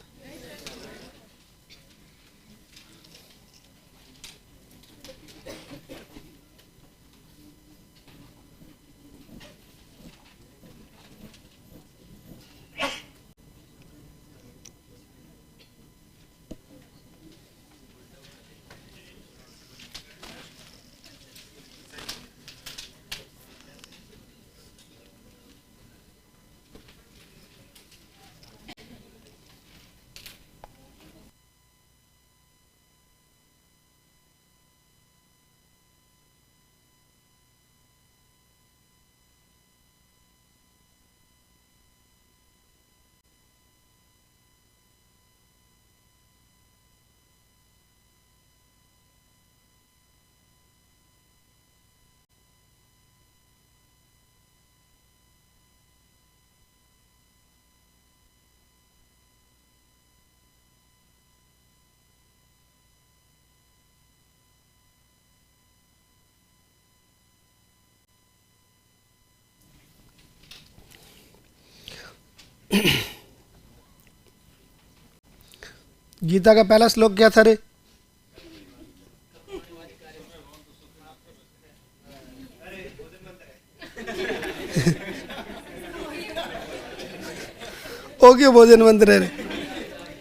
गीता का पहला श्लोक क्या था रे? ओ क्यों भोजन मंत्र रे,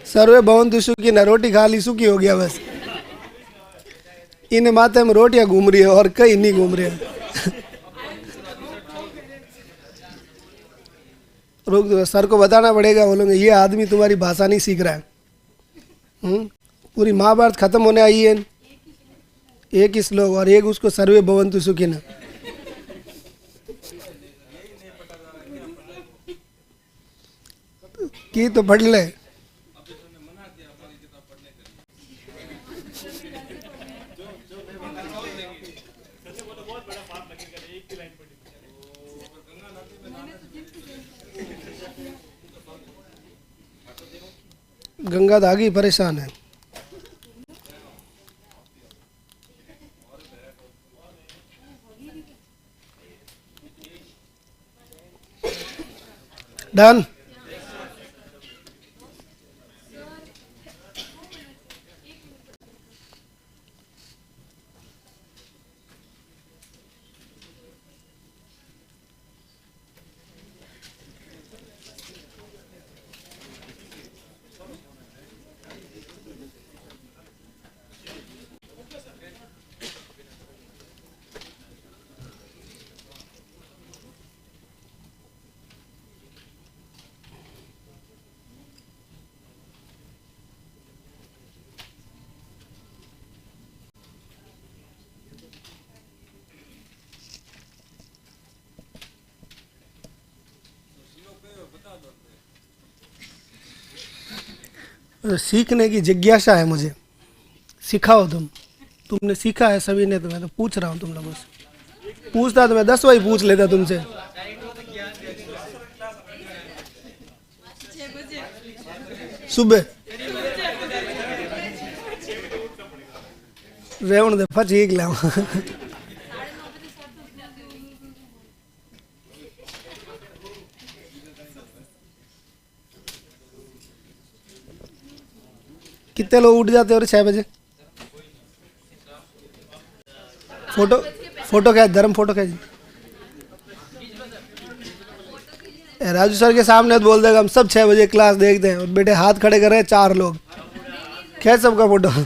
सर्वे भवन्तु सुखी, न रोटी खा ली सुखी हो गया बस। इन माथे में रोटियां घूम रही है और कहीं नहीं घूम रहे हैं। रुक दो, सर को बताना पड़ेगा, बोलोगे ये आदमी तुम्हारी भाषा नहीं सीख रहा है। पूरी महाभारत खत्म होने आई है, एक ही श्लोक और एक उसको सर्वे भवन्तु सुखी न। की तो पढ़ ले। गंगा दागी परेशान है। डन। सीखने की जिज्ञासा है मुझे, सिखाओ तुमने सीखा है सभी ने, तो मैं तो पूछ रहा हूँ तुम लोगों से। पूछता तो मैं 10 वही पूछ लेता तुमसे। सुबह रेवण दे ठीक लाओ। कितने लोग उठ जाते हो 6 बजे? फोटो फोटो क्या धर्म फोटो क्या जी? राजू सर के सामने तो बोल देगा हम सब 6 बजे क्लास देखते हैं, और बेटे हाथ खड़े कर रहे हैं 4 लोग, खैर सबका फोटो है।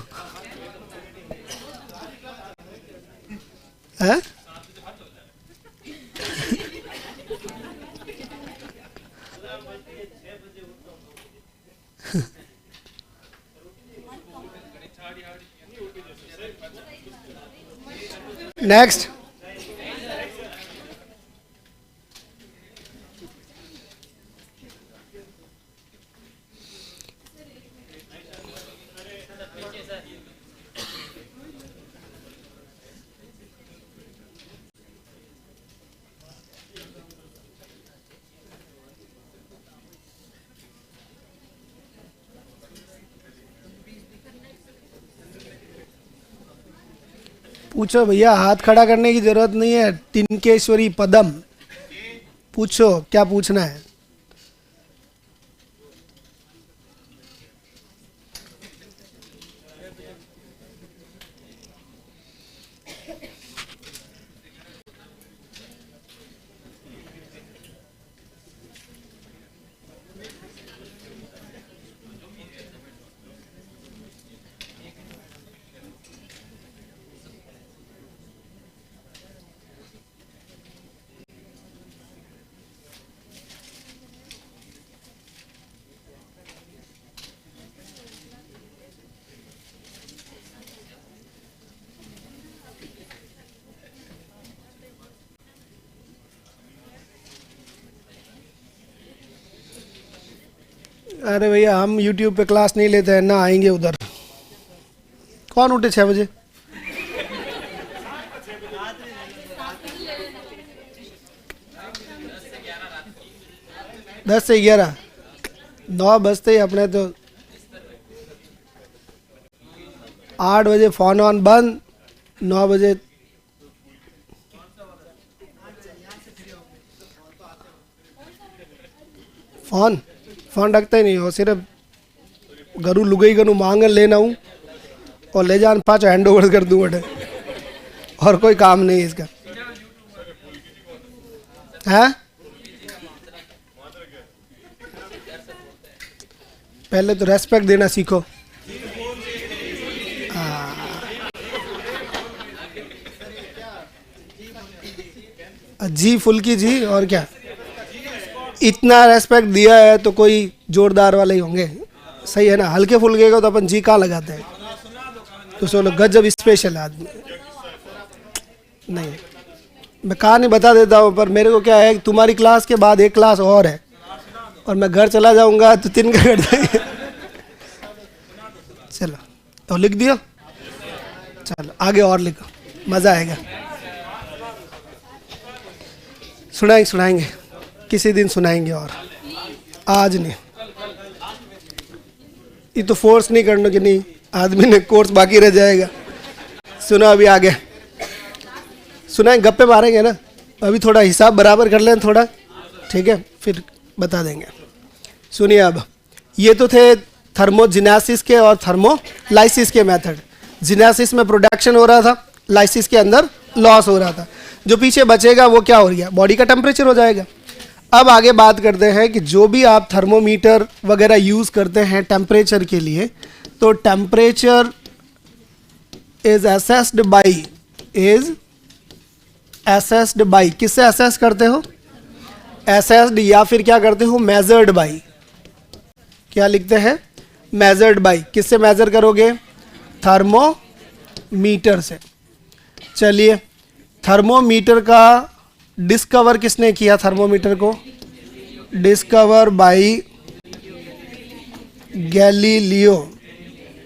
नेक्स्ट, पूछो भैया, हाथ खड़ा करने की जरूरत नहीं है। तिनकेश्वरी पदम, पूछो क्या पूछना है। अरे भैया हम YouTube पे क्लास नहीं लेते हैं ना, आएंगे उधर। कौन उठे 6 बजे? दस से 11, 9 बजते ही अपने तो 8 बजे फोन ऑन बंद, 9 बजे फोन रखते ही नहीं हो, सिर्फ घरू लुगई गनु मांगन लेना हूँ और ले जान पाँच हैंड ओवर कर दूँ बटे, और कोई काम नहीं इसका है। पहले तो रेस्पेक्ट देना सीखो। जी फुल्की जी, और क्या, इतना रेस्पेक्ट दिया है तो कोई जोरदार वाले ही होंगे, सही है ना। हल्के फुल्के को तो अपन जी कहाँ लगाते हैं, तो सोलो गजब स्पेशल आदमी नहीं। मैं कहानी बता देता हूँ, पर मेरे को क्या है, तुम्हारी क्लास के बाद एक क्लास और है, और मैं घर चला जाऊंगा तो 3 का कर देंगे। चलो तो लिख दियो, चलो आगे और लिखो, मज़ा आएगा। सुनाएंगे किसी दिन सुनाएंगे, और आज नहीं। ये तो फोर्स नहीं करना कि नहीं, आदमी ने कोर्स बाकी रह जाएगा। सुनो अभी आगे सुनाएंगे, गप्पे मारेंगे ना, अभी थोड़ा हिसाब बराबर कर लें थोड़ा, ठीक है, फिर बता देंगे। सुनिए अब, ये तो थे थर्मोजिनेसिस के और थर्मोलाइसिस के मेथड। जिनेसिस में प्रोडक्शन हो रहा था, लाइसिस के अंदर लॉस हो रहा था। जो पीछे बचेगा वो क्या हो गया, बॉडी का टेम्परेचर हो जाएगा। अब आगे बात करते हैं कि जो भी आप थर्मोमीटर वगैरह यूज़ करते हैं टेम्परेचर के लिए, तो टेम्परेचर इज असेस्ड बाई किससे असेस करते हो, असेस्ड, या फिर क्या करते हो, मेजर्ड बाई। क्या लिखते हैं, मेजर्ड बाई। किससे मेजर करोगे, थर्मोमीटर से। चलिए, थर्मोमीटर का डिस्कवर किसने किया, थर्मोमीटर को डिस्कवर बाई गैलीलियो,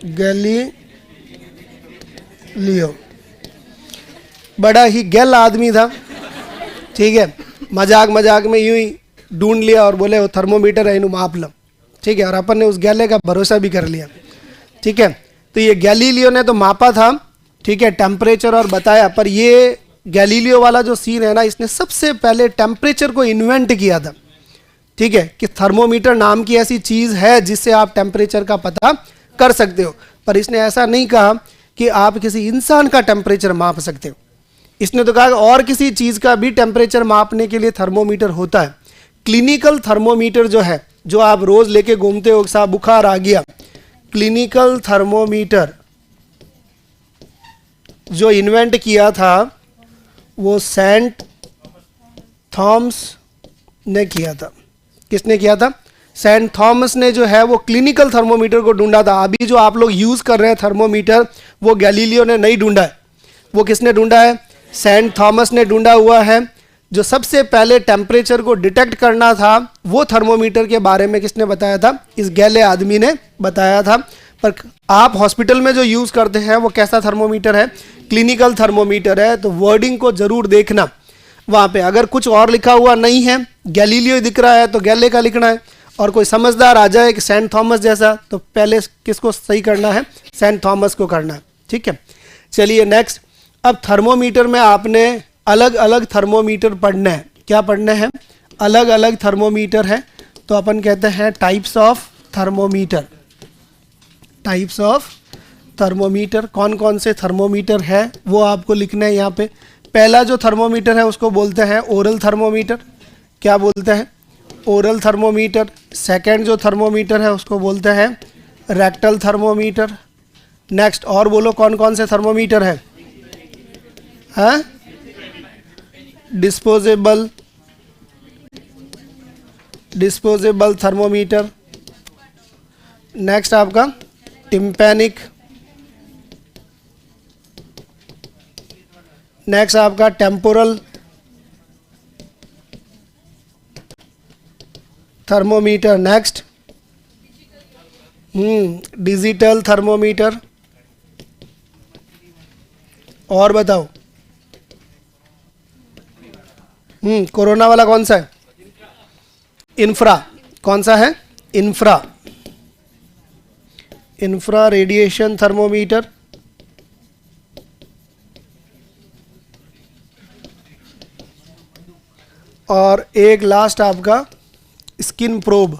गैलीलियो बड़ा ही गैल आदमी था, ठीक है। मजाक मजाक में यूं ही ढूंढ लिया और बोले वो थर्मोमीटर है, इन्हें माप लो, ठीक है। और अपन ने उस गैले का भरोसा भी कर लिया, ठीक है। तो ये गैलीलियो ने तो मापा था, ठीक है, टेम्परेचर और बताया। पर ये गैलीलियो वाला जो सीन है ना, इसने सबसे पहले टेम्परेचर को इन्वेंट किया था, ठीक है, कि थर्मोमीटर नाम की ऐसी चीज़ है जिससे आप टेम्परेचर का पता कर सकते हो। पर इसने ऐसा नहीं कहा कि आप किसी इंसान का टेम्परेचर माप सकते हो। इसने तो कहा कि और किसी चीज़ का भी टेम्परेचर मापने के लिए थर्मोमीटर होता है। क्लिनिकल थर्मोमीटर जो है, जो आप रोज़ लेके घूमते हो, साहब बुखार आ गया, क्लिनिकल थर्मोमीटर जो इन्वेंट किया था वो सेंट थॉमस ने किया था। किसने किया था? सेंट थॉमस ने जो है वो क्लिनिकल थर्मोमीटर को ढूंढा था। अभी जो आप लोग यूज़ कर रहे हैं थर्मोमीटर, वो गैलीलियो ने नहीं ढूंढा है, वो किसने ढूंढा है? सेंट थॉमस ने ढूंढा हुआ है। जो सबसे पहले टेम्परेचर को डिटेक्ट करना था वो थर्मोमीटर के बारे में किसने बताया था? इस गैले आदमी ने बताया था। पर आप हॉस्पिटल में जो यूज़ करते हैं वो कैसा थर्मोमीटर है? क्लिनिकल थर्मोमीटर है। तो वर्डिंग को जरूर देखना, वहाँ पे अगर कुछ और लिखा हुआ नहीं है, गैलीलियो दिख रहा है तो गैले का लिखना है। और कोई समझदार आ जाए कि सेंट थॉमस जैसा, तो पहले किसको सही करना है? सेंट थॉमस को करना है, ठीक है। चलिए नेक्स्ट। अब थर्मोमीटर में आपने अलग अलग थर्मोमीटर पढ़ना है। क्या पढ़ना है? अलग अलग थर्मोमीटर है, तो अपन कहते हैं types of thermometer. Types of thermometer, कौन कौन से थर्मोमीटर है वो आपको लिखना है यहाँ पे। पहला जो थर्मोमीटर है उसको बोलते हैं ओरल थर्मोमीटर। क्या बोलते हैं? Oral thermometer. सेकंड जो थर्मोमीटर है उसको बोलते हैं रेक्टल थर्मोमीटर। नेक्स्ट और बोलो कौन कौन से थर्मोमीटर है? हाँ, डिस्पोजेबल थर्मोमीटर। नेक्स्ट आपका टिम्पैनिक। नेक्स्ट आपका temporal thermometer. Next digital thermometer. और बताओ कोरोना वाला कौन सा है? इंफ्रा। कौन सा है? Infra radiation thermometer. और एक लास्ट आपका स्किन प्रोब।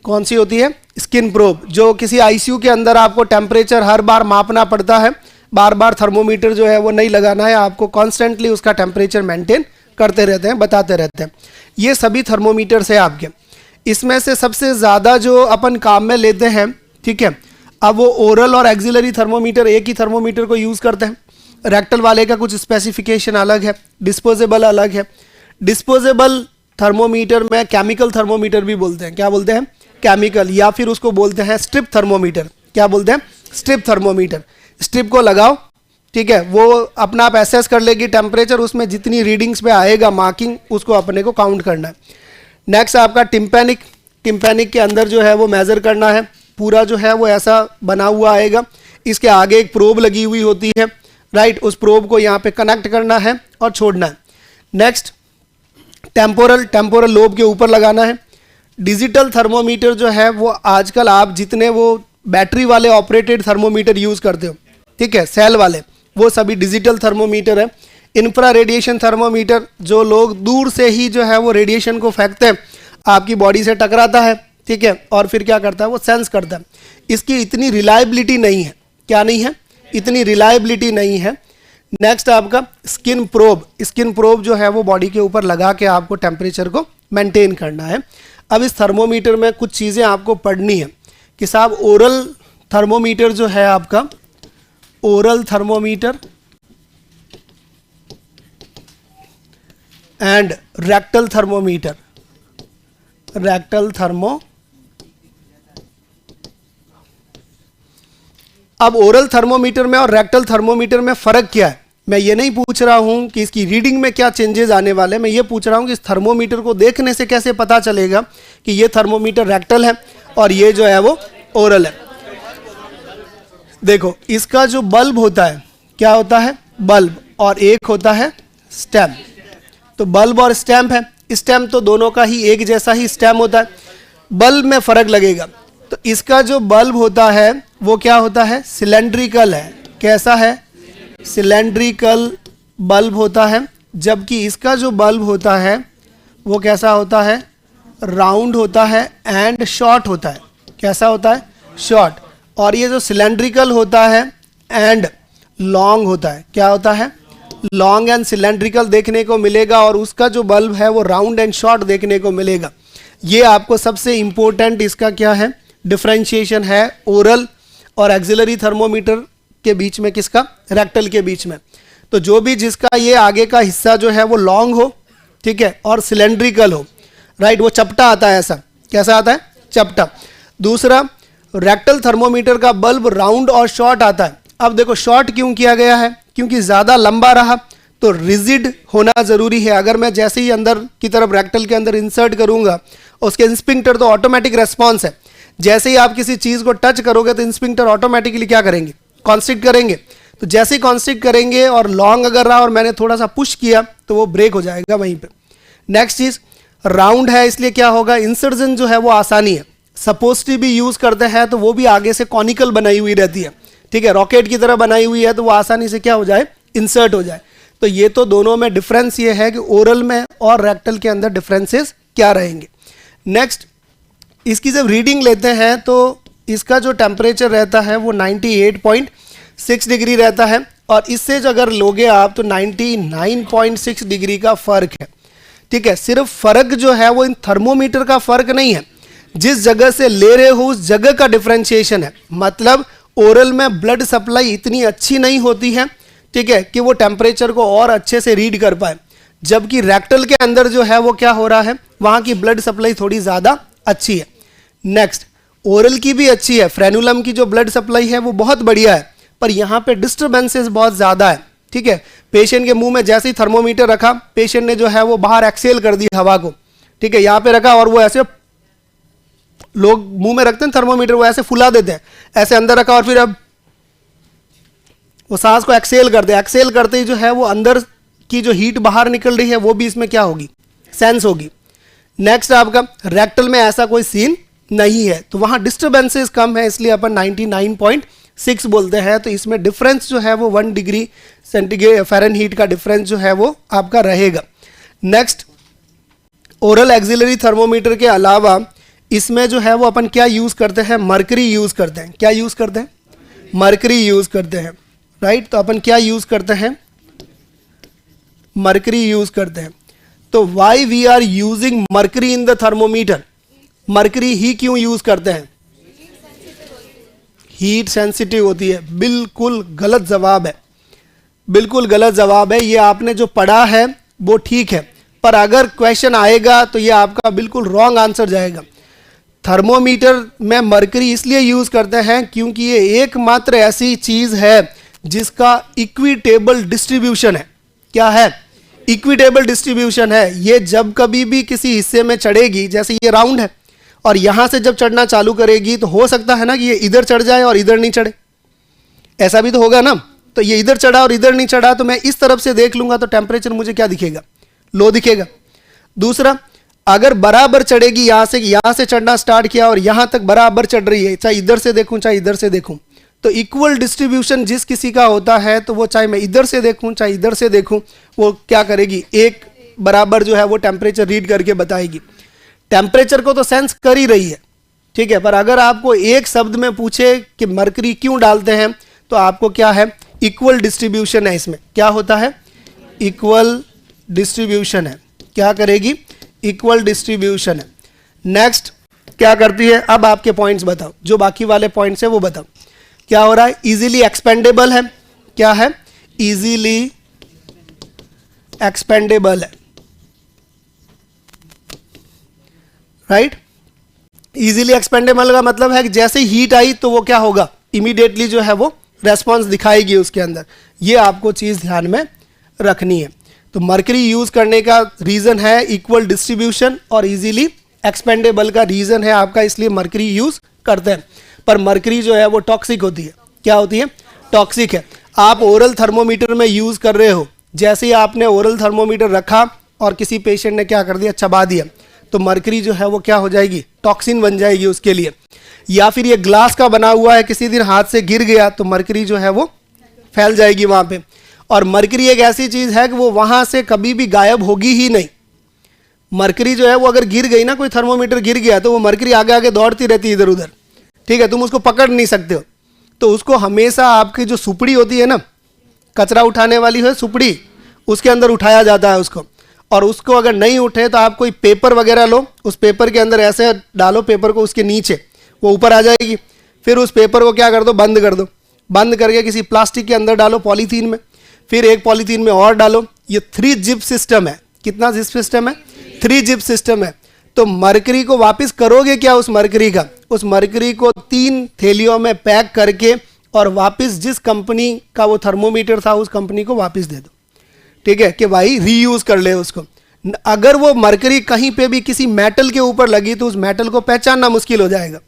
कौन सी होती है? स्किन प्रोब, जो किसी आईसीयू के अंदर आपको टेम्परेचर हर बार मापना पड़ता है। बार बार थर्मोमीटर जो है वो नहीं लगाना है आपको, कॉन्स्टेंटली उसका टेम्परेचर मेंटेन करते रहते हैं, बताते रहते हैं। ये सभी थर्मोमीटर्स है आपके। इसमें से सबसे ज़्यादा जो अपन काम में लेते हैं, ठीक है, अब वो ओरल और एक्सिलरी थर्मोमीटर एक ही थर्मोमीटर को यूज़ करते हैं। रेक्टल वाले का कुछ स्पेसिफिकेशन अलग है, डिस्पोजेबल अलग है। डिस्पोजेबल थर्मोमीटर में केमिकल थर्मोमीटर भी बोलते हैं। क्या बोलते हैं? केमिकल, या फिर उसको बोलते हैं स्ट्रिप थर्मोमीटर। क्या बोलते हैं? Strip thermometer. स्ट्रिप को लगाओ, ठीक है, वो अपना आप एसेस कर लेगी टेम्परेचर, उसमें जितनी रीडिंग्स पे आएगा मार्किंग, उसको अपने को काउंट करना है। नेक्स्ट आपका टिम्पैनिक। टिम्पैनिक के अंदर जो है वो मेज़र करना है, पूरा जो है वो ऐसा बना हुआ आएगा। इसके आगे एक प्रोब लगी हुई होती है, राइट, उस प्रोब को यहाँ पे कनेक्ट करना है और छोड़ना है। नेक्स्ट टेम्पोरल लोब के ऊपर लगाना है। डिजिटल थर्मोमीटर जो है वो आजकल आप जितने वो बैटरी वाले ऑपरेटेड थर्मोमीटर यूज़ करते हो, ठीक है, सेल वाले, वो सभी डिजिटल थर्मोमीटर है। इंफ्रा रेडिएशन थर्मोमीटर, जो लोग दूर से ही जो है वो रेडिएशन को फेंकते हैं, आपकी बॉडी से टकराता है, ठीक है, और फिर क्या करता है? वो सेंस करता है। इसकी इतनी रिलायबिलिटी नहीं है। क्या नहीं है? इतनी रिलायबिलिटी नहीं है। नेक्स्ट आपका स्किन प्रोब। स्किन प्रोब जो है वो बॉडी के ऊपर लगा के आपको टेम्परेचर को मेंटेन करना है। अब इस थर्मोमीटर में कुछ चीज़ें आपको पढ़नी है कि साहब ओरल थर्मोमीटर जो है आपका, oral thermometer and rectal thermometer. Rectal thermo, अब ओरल थर्मोमीटर में और रेक्टल थर्मोमीटर में फ़र्क क्या है? मैं ये नहीं पूछ रहा हूँ कि इसकी रीडिंग में क्या चेंजेस आने वाले हैं, मैं ये पूछ रहा हूँ कि इस थर्मोमीटर को देखने से कैसे पता चलेगा कि ये थर्मोमीटर रेक्टल है और ये जो है वो ओरल है। देखो इसका जो बल्ब होता है क्या होता है, बल्ब, और एक होता है स्टेम। तो बल्ब और स्टेम है, स्टेम तो दोनों का ही एक जैसा ही स्टेम होता है, बल्ब में फर्क लगेगा। तो इसका जो बल्ब होता है वो क्या होता है, सिलेंड्रिकल है। कैसा है, सिलेंड्रिकल बल्ब होता है, जबकि इसका जो बल्ब होता है वो कैसा होता है, राउंड होता है एंड शॉर्ट होता है। कैसा होता है, शॉर्ट। और ये जो सिलेंड्रिकल होता है एंड लॉन्ग होता है, क्या होता है, लॉन्ग एंड सिलेंड्रिकल देखने को मिलेगा, और उसका जो बल्ब है वो राउंड एंड शॉर्ट देखने को मिलेगा। ये आपको सबसे इंपॉर्टेंट इसका क्या है, डिफरेंशिएशन है ओरल और एक्सिलरी थर्मोमीटर के बीच में, किसका, रेक्टल के बीच में। तो जो भी जिसका ये आगे का हिस्सा जो है वो लॉन्ग हो, ठीक है, और सिलेंड्रिकल हो, राइट, वो चपटा आता है। ऐसा कैसा आता है, चपटा। दूसरा, रेक्टल थर्मोमीटर का बल्ब राउंड और शॉर्ट आता है। अब देखो शॉर्ट क्यों किया गया है, क्योंकि ज़्यादा लंबा रहा तो रिजिड होना ज़रूरी है। अगर मैं जैसे ही अंदर की तरफ रेक्टल के अंदर इंसर्ट करूंगा, उसके इंस्पिंक्टर तो ऑटोमेटिक रेस्पॉन्स है, जैसे ही आप किसी चीज़ को टच करोगे तो इंस्पिंक्टर ऑटोमेटिकली क्या करेंगे, कॉन्स्ट्रिक्ट करेंगे। तो जैसे ही कॉन्स्ट्रिक्ट करेंगे और लॉन्ग अगर रहा और मैंने थोड़ा सा पुश किया तो वो ब्रेक हो जाएगा वहीं पे। नेक्स्ट चीज़, राउंड है इसलिए क्या होगा, इंसर्जन जो है वो आसानी है। सपोज भी यूज़ करते हैं तो वो भी आगे से कॉनिकल बनाई हुई रहती है, ठीक है, रॉकेट की तरह बनाई हुई है, तो वो आसानी से क्या हो जाए, इंसर्ट हो जाए। तो ये तो दोनों में डिफरेंस ये है कि ओरल में और रेक्टल के अंदर डिफरेंसेस क्या रहेंगे। नेक्स्ट, इसकी जब रीडिंग लेते हैं तो इसका जो टेम्परेचर रहता है वो 98.6 डिग्री रहता है, और इससे जो अगर लोगे आप तो 99.6 डिग्री का फ़र्क है, ठीक है। सिर्फ फ़र्क जो है वो इन थर्मोमीटर का फ़र्क नहीं है, जिस जगह से ले रहे हो उस जगह का डिफरेंशिएशन है। मतलब ओरल में ब्लड सप्लाई इतनी अच्छी नहीं होती है, ठीक है, कि वो टेम्परेचर को और अच्छे से रीड कर पाए, जबकि रेक्टल के अंदर जो है वो क्या हो रहा है, वहाँ की ब्लड सप्लाई थोड़ी ज़्यादा अच्छी है। नेक्स्ट, ओरल की भी अच्छी है, फ्रेनुलम की जो ब्लड सप्लाई है वो बहुत बढ़िया है, पर यहाँ पे डिस्टर्बेंसेस बहुत ज़्यादा है, ठीक है। पेशेंट के मुंह में जैसे ही थर्मोमीटर रखा, पेशेंट ने जो है वो बाहर एक्सेल कर दी हवा को, ठीक है, यहाँ पे रखा और वो ऐसे, लोग मुंह में रखते हैं थर्मोमीटर, वो ऐसे फुला देते हैं, ऐसे अंदर रखा और फिर अब वो सांस को एक्सेल करते हैं। एक्सेल करते ही जो है वो अंदर की जो हीट बाहर निकल रही है वो भी इसमें क्या होगी, सेंस होगी। नेक्स्ट, आपका रेक्टल में ऐसा कोई सीन नहीं है, तो वहाँ डिस्टर्बेंसेस कम है, इसलिए अपन 99.6 बोलते हैं। तो इसमें डिफरेंस जो है वो 1 डिग्री सेंटीग्रेड फ़ारेनहीट का डिफरेंस जो है वो आपका रहेगा। नेक्स्ट, ओरल एक्सिलरी थर्मोमीटर के अलावा इसमें जो है वो अपन क्या यूज़ करते हैं, मरकरी यूज़ करते हैं। क्या यूज़ करते हैं, मरकरी यूज़ करते हैं, राइट। तो अपन क्या यूज़ करते हैं, मरकरी यूज़ करते हैं। तो why we are using mercury in the thermometer, mercury ही क्यों यूज़ करते हैं, हीट सेंसिटिव होती है। बिल्कुल गलत जवाब है, बिल्कुल गलत जवाब है। ये आपने जो पढ़ा है वो ठीक है, पर अगर क्वेश्चन आएगा तो ये आपका बिल्कुल रॉन्ग आंसर जाएगा। थर्मोमीटर में मरकरी इसलिए यूज़ करते हैं क्योंकि ये एकमात्र ऐसी चीज़ है जिसका इक्विटेबल डिस्ट्रीब्यूशन है। क्या है, इक्विटेबल डिस्ट्रीब्यूशन है। ये जब कभी भी किसी हिस्से में चढ़ेगी, जैसे ये राउंड है और यहाँ से जब चढ़ना चालू करेगी तो हो सकता है ना कि ये इधर चढ़ जाए और इधर नहीं चढ़े, ऐसा भी तो होगा ना। तो ये इधर चढ़ा और इधर नहीं चढ़ा, तो मैं इस तरफ से देख लूँगा तो टेम्परेचर मुझे क्या दिखेगा, लो दिखेगा। दूसरा, अगर बराबर चढ़ेगी, यहाँ से चढ़ना स्टार्ट किया और यहाँ तक बराबर चढ़ रही है, चाहे इधर से देखूँ चाहे इधर से देखूँ, तो इक्वल डिस्ट्रीब्यूशन जिस किसी का होता है तो वो चाहे मैं इधर से देखूँ चाहे इधर से देखूँ, वो क्या करेगी, एक बराबर जो है वो टेम्परेचर रीड करके बताएगी। टेम्परेचर को तो सेंस कर ही रही है, ठीक है, पर अगर आपको एक शब्द में पूछे कि मरकरी क्यों डालते हैं तो आपको क्या है, इक्वल डिस्ट्रीब्यूशन है। इसमें क्या होता है, इक्वल डिस्ट्रीब्यूशन है। क्या करेगी, इक्वल डिस्ट्रीब्यूशन है। नेक्स्ट क्या करती है, अब आपके पॉइंट्स बताओ, जो बाकी वाले पॉइंट्स है वो बताओ। क्या हो रहा है, इजीली एक्सपेंडेबल है। क्या है, इजीली एक्सपेंडेबल है, राइट। इजीली एक्सपेंडेबल का मतलब है कि जैसे हीट आई तो वो क्या होगा, इमीडिएटली जो है वो रेस्पॉन्स दिखाएगी उसके अंदर। ये आपको चीज़ ध्यान में रखनी है। तो मरकरी यूज़ करने का रीज़न है इक्वल डिस्ट्रीब्यूशन और इजीली एक्सपेंडेबल का रीज़न है आपका, इसलिए मरकरी यूज़ करते हैं। पर मरकरी जो है वो टॉक्सिक होती है। क्या होती है? टॉक्सिक है। आप ओरल थर्मोमीटर में यूज़ कर रहे हो, जैसे ही आपने ओरल थर्मोमीटर रखा और किसी पेशेंट ने क्या कर दिया, चबा दिया, तो मरकरी जो है वो क्या हो जाएगी, टॉक्सिन बन जाएगी उसके लिए। या फिर ये ग्लास का बना हुआ है, किसी दिन हाथ से गिर गया तो मरकरी जो है वो फैल जाएगी वहाँ पे। और मरकरी एक ऐसी चीज़ है कि वो वहाँ से कभी भी गायब होगी ही नहीं। मरकरी जो है वो अगर गिर गई ना, कोई थर्मोमीटर गिर गया, तो वो मरकरी आगे आगे दौड़ती रहती है इधर उधर, ठीक है, तुम उसको पकड़ नहीं सकते हो। तो उसको हमेशा आपकी जो सुपड़ी होती है ना, कचरा उठाने वाली है सुपड़ी, उसके अंदर उठाया जाता है उसको। और उसको अगर नहीं उठे तो आप कोई पेपर वगैरह लो, उस पेपर के अंदर ऐसे डालो पेपर को उसके नीचे, वो ऊपर आ जाएगी। फिर उस पेपर को क्या कर दो, बंद कर दो। बंद करके किसी प्लास्टिक के अंदर डालो, पॉलीथीन में, फिर एक पॉलीथीन में और डालो। ये 3 जिप सिस्टम है। कितना जिप सिस्टम है? 3 जिप सिस्टम है। तो मरकरी को वापस करोगे क्या उस मरकरी का? उस मरकरी को 3 थैलियों में पैक करके और वापस जिस कंपनी का वो थर्मोमीटर था उस कंपनी को वापस दे दो, ठीक है, कि भाई रीयूज़ कर ले उसको। अगर वो मरकरी कहीं पे भी किसी मेटल के ऊपर लगी तो उस मेटल को पहचानना मुश्किल हो जाएगा।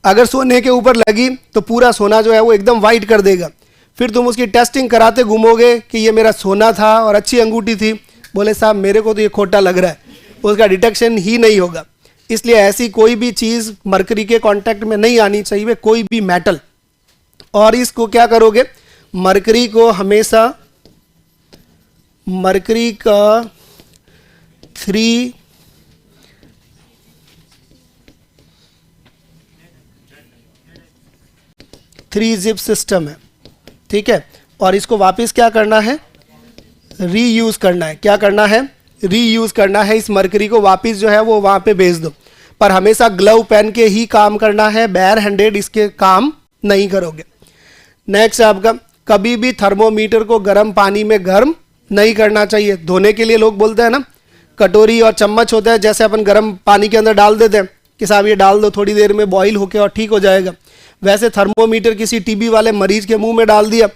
अगर सोने के ऊपर लगी तो पूरा सोना जो है वो एकदम वाइट कर देगा। फिर तुम उसकी टेस्टिंग कराते घूमोगे कि ये मेरा सोना था और अच्छी अंगूठी थी, बोले साहब मेरे को तो ये खोटा लग रहा है, उसका डिटेक्शन ही नहीं होगा। इसलिए ऐसी कोई भी चीज़ मरकरी के कांटेक्ट में नहीं आनी चाहिए, कोई भी मेटल। और इसको क्या करोगे, मरकरी को हमेशा, मरकरी का 3 जिप सिस्टम है, ठीक है। और इसको वापस क्या करना है, रीयूज़ करना है। क्या करना है? रीयूज़ करना है। इस मरकरी को वापस जो है वो वहाँ पे भेज दो। पर हमेशा ग्लव पहन के ही काम करना है, बेयर हैंडेड इसके काम नहीं करोगे। नेक्स्ट आपका, कभी भी थर्मोमीटर को गर्म पानी में गर्म नहीं करना चाहिए। धोने के लिए लोग बोलते हैं ना, कटोरी और चम्मच होता है, जैसे अपन गर्म पानी के अंदर डाल देते हैं कि साहब ये डाल दो, थोड़ी देर में बॉईल होके और ठीक हो जाएगा। वैसे थर्मोमीटर किसी टीबी वाले मरीज के मुंह में डाल दिया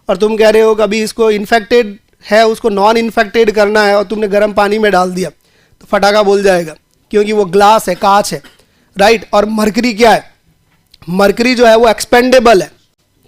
और तुम कह रहे हो कि अभी इसको इन्फेक्टेड है, उसको नॉन इन्फेक्टेड करना है, और तुमने गर्म पानी में डाल दिया तो फटाका बोल जाएगा, क्योंकि वो ग्लास है, कांच है, राइट। और मरकरी क्या है? मरकरी जो है वो एक्सपेंडेबल है।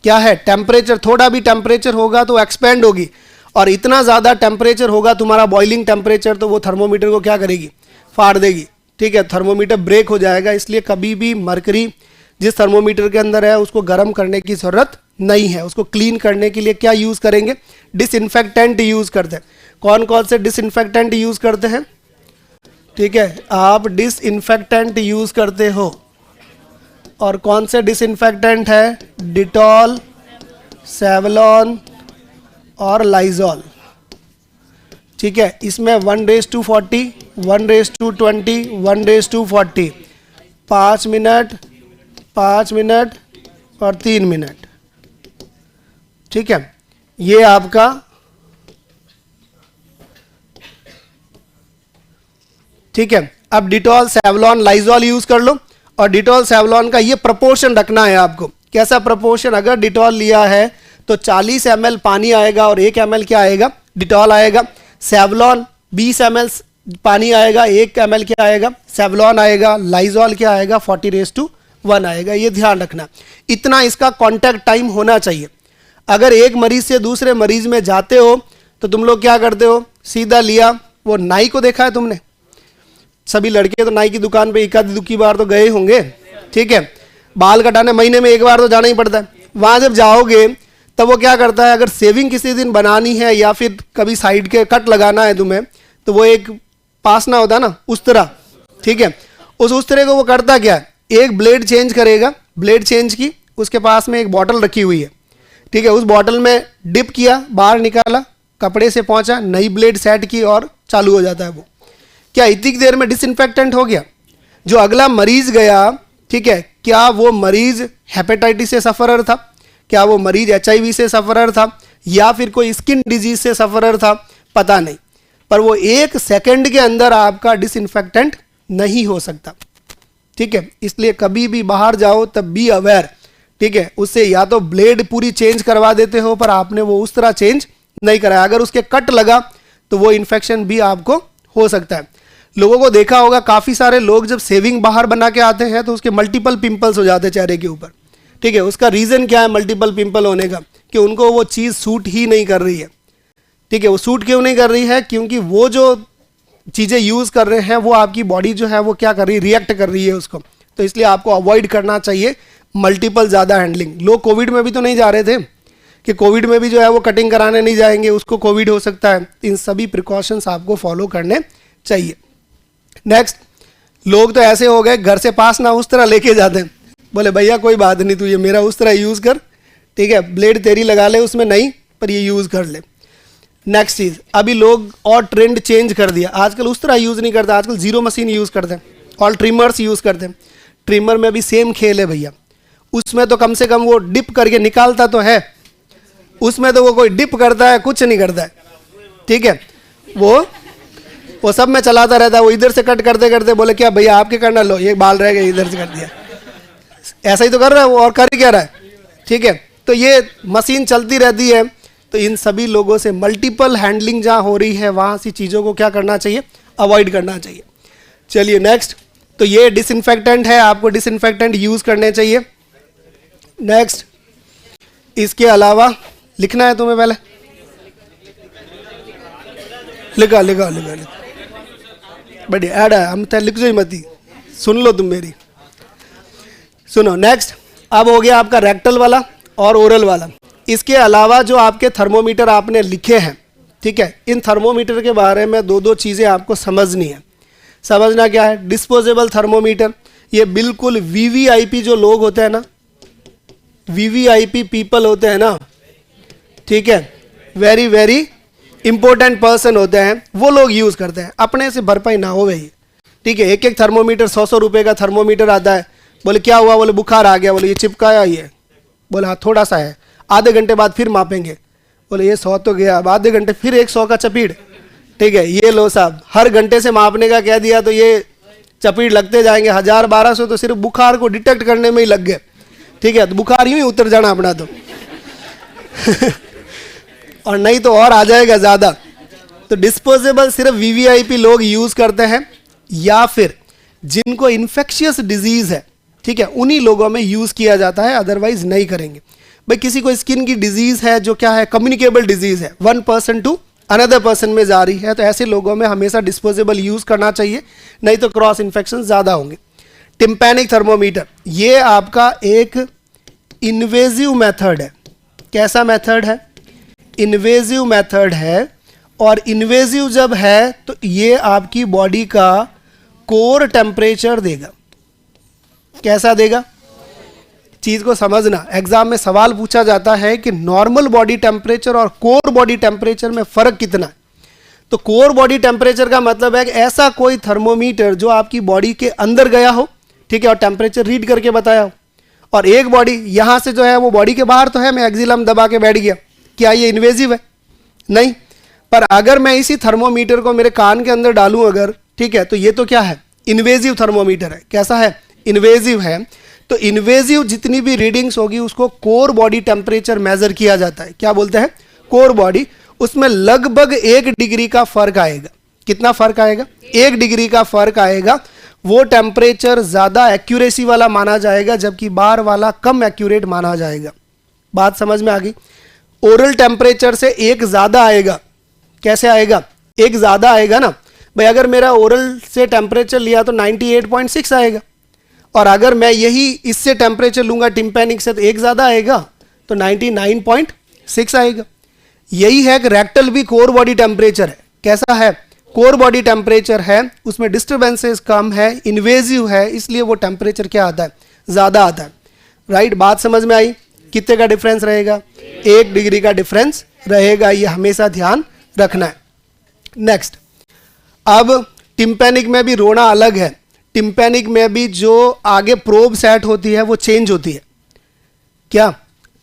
क्या है? टेम्परेचर, थोड़ा भी टेम्परेचर होगा तो एक्सपेंड होगी, और इतना ज़्यादा टेम्परेचर होगा तुम्हारा बॉइलिंग टेम्परेचर, तो वो थर्मोमीटर को क्या करेगी, फाड़ देगी, ठीक है, थर्मोमीटर ब्रेक हो जाएगा। इसलिए कभी भी मरकरी जिस थर्मोमीटर के अंदर है उसको गर्म करने की ज़रूरत नहीं है। उसको क्लीन करने के लिए क्या यूज़ करेंगे? डिसइंफेक्टेंट यूज़ करते हैं। कौन कौन से डिसइंफेक्टेंट यूज़ करते हैं? ठीक है, आप डिसइंफेक्टेंट यूज़ करते हो। और कौन से डिसइंफेक्टेंट है? डिटॉल, सेवलॉन और लाइजॉल, ठीक है। इसमें 1:40, 1:20, 1:40, 5 मिनट, 5 मिनट और 3 मिनट, ठीक है। ये आपका ठीक है। अब डिटॉल, सेवलॉन, लाइजॉल यूज कर लो। और डिटॉल सेवलॉन का ये प्रपोर्शन रखना है आपको। कैसा प्रपोर्शन? अगर डिटॉल लिया है तो 40 ml पानी आएगा और 1 ml क्या आएगा? डिटॉल आएगा। सेवलॉन 20 ml पानी आएगा, 1 ml क्या आएगा? सेवलॉन आएगा। लाइजॉल क्या आएगा? 40:1 आएगा। ये ध्यान रखना, इतना इसका कांटेक्ट टाइम होना चाहिए। अगर एक मरीज से दूसरे मरीज में जाते हो तो तुम लोग क्या करते हो? सीधा लिया, वो नाई को देखा है तुमने? सभी लड़के तो नाई की दुकान पे एक आधी दुखी बार तो गए होंगे, ठीक है। बाल कटाने महीने में 1 बार तो जाना ही पड़ता है। वहां जब जाओगे तब वो क्या करता है, अगर सेविंग किसी दिन बनानी है या फिर कभी साइड के कट लगाना है तुम्हें, तो वो एक पासना होता है ना, उस तरह, ठीक है। उस तरह को वो करता क्या है, एक ब्लेड चेंज करेगा, ब्लेड चेंज की, उसके पास में एक बॉटल रखी हुई है, ठीक है। उस बॉटल में डिप किया, बाहर निकाला, कपड़े से पहुंचा, नई ब्लेड सेट की और चालू हो जाता है वो। क्या इतनी देर में डिसइंफेक्टेंट हो गया? जो अगला मरीज गया, ठीक है, क्या वो मरीज हेपेटाइटिस से सफरर था? क्या वो मरीज HIV से सफरर था? या फिर कोई स्किन डिजीज से सफरर था? पता नहीं, पर वो 1 सेकंड के अंदर आपका डिसइंफेक्टेंट नहीं हो सकता, ठीक है। इसलिए कभी भी बाहर जाओ तब बी अवेयर, ठीक है, उससे या तो ब्लेड पूरी चेंज करवा देते हो, पर आपने वो उस तरह चेंज नहीं कराया। अगर उसके कट लगा तो वो इन्फेक्शन भी आपको हो सकता है। लोगों को देखा होगा, काफ़ी सारे लोग जब सेविंग बाहर बना के आते हैं तो उसके मल्टीपल पिंपल्स हो जाते हैं चेहरे के ऊपर। ठीक है, उसका रीज़न क्या है मल्टीपल पिंपल होने का? कि उनको वो चीज़ सूट ही नहीं कर रही है। ठीक है, वो सूट क्यों नहीं कर रही है? क्योंकि वो जो चीज़ें यूज़ कर रहे हैं वो आपकी बॉडी जो है वो क्या कर रही है, रिएक्ट कर रही है उसको। तो इसलिए आपको अवॉइड करना चाहिए मल्टीपल ज़्यादा हैंडलिंग। लोग कोविड में भी तो नहीं जा रहे थे कि कोविड में भी जो है वो कटिंग कराने नहीं जाएंगे, उसको कोविड हो सकता है। इन सभी प्रिकॉशंस आपको फॉलो करने चाहिए। नेक्स्ट, लोग तो ऐसे हो गए घर से पास ना उस तरह लेके जाते हैं, बोले भैया कोई बात नहीं, तू ये मेरा उस तरह यूज़ कर, ठीक है, ब्लेड तेरी लगा ले उसमें, नहीं पर ये यूज़ कर ले। नेक्स्ट चीज़, अभी लोग और ट्रेंड चेंज कर दिया, आजकल उस तरह यूज़ नहीं करते, आजकल जीरो मशीन यूज़ करते हैं और ट्रिमर्स यूज़ करते हैं। ट्रिमर में भी सेम खेल है भैया, उसमें तो कम से कम वो डिप करके निकालता तो है, उसमें तो वो कोई डिप करता है कुछ नहीं करता है। ठीक है, वो सब में चलाता रहता है, वो इधर से कट करते करते बोले क्या भैया आपके करना, लो ये बाल रह गए इधर से कर दिया, ऐसा ही तो कर रहा है वो, और कर ही क्या रहा है। ठीक है, तो ये मशीन चलती रहती है। तो इन सभी लोगों से मल्टीपल हैंडलिंग जहाँ हो रही है वहाँ सी चीज़ों को क्या करना चाहिए, अवॉइड करना चाहिए। चलिए नेक्स्ट, तो ये डिसइंफेक्टेंट है, आपको डिसइंफेक्टेंट यूज़ करने चाहिए। नेक्स्ट, इसके अलावा लिखना है तुम्हें, पहले लिखा लिखा लिखा लिखा बढ़िया ऐड है, हम तो लिख जो ही मत ही, सुन लो तुम मेरी, सुनो। नेक्स्ट, अब हो गया आपका रेक्टल वाला और ओरल वाला। इसके अलावा जो आपके थर्मोमीटर आपने लिखे हैं, ठीक है, इन थर्मोमीटर के बारे में दो चीज़ें आपको समझनी है। समझना क्या है, डिस्पोजेबल थर्मोमीटर, ये बिल्कुल वीवीआईपी जो लोग होते हैं ना, वीवीआईपी पीपल होते हैं ना, ठीक है, वेरी वेरी इंपॉर्टेंट पर्सन होते हैं, वो लोग यूज़ करते हैं, अपने से भरपाई ना हो भाई। ठीक है, एक एक थर्मोमीटर 100 रुपये का थर्मोमीटर आता है, बोले क्या हुआ, बोले बुखार आ गया, बोले ये चिपकाया ये, बोले हाँ थोड़ा सा है, आधे घंटे बाद फिर मापेंगे, बोले ये 100 तो गया, अब आधे घंटे फिर 100 का चपीड़। ठीक है, ये लो साहब, हर घंटे से मापने का कह दिया तो ये चपीड़ लगते जाएंगे, 1000-1200 तो सिर्फ बुखार को डिटेक्ट करने में ही लग गए। ठीक है, तो बुखार यूं ही उतर जाना अपना तो और नहीं तो और आ जाएगा ज़्यादा। तो डिस्पोजेबल सिर्फ वीवीआईपी लोग यूज़ करते हैं, या फिर जिनको इन्फेक्शियस डिजीज़ है, ठीक है, उन्हीं लोगों में यूज़ किया जाता है, अदरवाइज नहीं करेंगे। भाई किसी को स्किन की डिजीज़ है जो क्या है, कम्युनिकेबल डिजीज़ है, one person to another person में जा रही है, तो ऐसे लोगों में हमेशा डिस्पोजेबल यूज़ करना चाहिए, नहीं तो क्रॉस इन्फेक्शन ज़्यादा होंगे। टिम्पैनिक थर्मोमीटर, ये आपका एक इन्वेजिव मेथड है। कैसा मेथड है? इन्वेजिव मेथड है, और इन्वेजिव जब है तो ये आपकी बॉडी का कोर टेम्परेचर देगा। कैसा देगा? चीज़ को समझना, एग्जाम में सवाल पूछा जाता है कि नॉर्मल बॉडी टेम्परेचर और कोर बॉडी टेम्परेचर में फ़र्क कितना है। तो कोर बॉडी टेम्परेचर का मतलब है कि ऐसा कोई थर्मोमीटर जो आपकी बॉडी के अंदर गया हो, ठीक है, और टेम्परेचर रीड करके बताया हो। और एक बॉडी यहाँ से जो है वो बॉडी के बाहर तो है, मैं एक्सिलम दबा के बैठ गया, क्या ये इन्वेजिव है? नहीं। पर अगर मैं इसी थर्मोमीटर को मेरे कान के अंदर डालूं अगर, ठीक है, तो ये तो क्या है? इन्वेजिव थर्मोमीटर है। कैसा है? इन्वेजिव है। तो इन्वेजिव जितनी भी रीडिंग्स होगी उसको कोर बॉडी टेम्परेचर मेजर किया जाता है। क्या बोलते हैं? Core body. उसमें लगभग 1 डिग्री का फर्क आएगा। कितना फर्क आएगा? 1 डिग्री का फर्क आएगा। वो टेम्परेचर ज़्यादा एक्यूरेसी वाला माना जाएगा, जबकि बार वाला कम एक्यूरेट माना जाएगा। बात समझ में आ गई? ओरल टेम्परेचर से 1 ज़्यादा आएगा। कैसे आएगा? 1 ज़्यादा आएगा ना भाई। अगर मेरा ओरल से टेम्परेचर लिया तो 98.6 आएगा, और अगर मैं यही इससे टेम्परेचर लूँगा टिम्पैनिक से तो 1 ज़्यादा आएगा, तो 99.6 आएगा। यही है कि रेक्टल भी कोर बॉडी टेम्परेचर है। कैसा है? कोर बॉडी टेम्परेचर है, उसमें डिस्टर्बेंसेस कम है, इन्वेजिव है, इसलिए वो टेम्परेचर क्या आता है? ज़्यादा आता है। राइट? बात समझ में आई? कितने का डिफरेंस रहेगा? 1 डिग्री का डिफरेंस रहेगा, ये हमेशा ध्यान रखना है। नेक्स्ट, अब टिम्पैनिक में भी रोना अलग है। टिम्पैनिक में भी जो आगे प्रोब सेट होती है वो चेंज होती है। क्या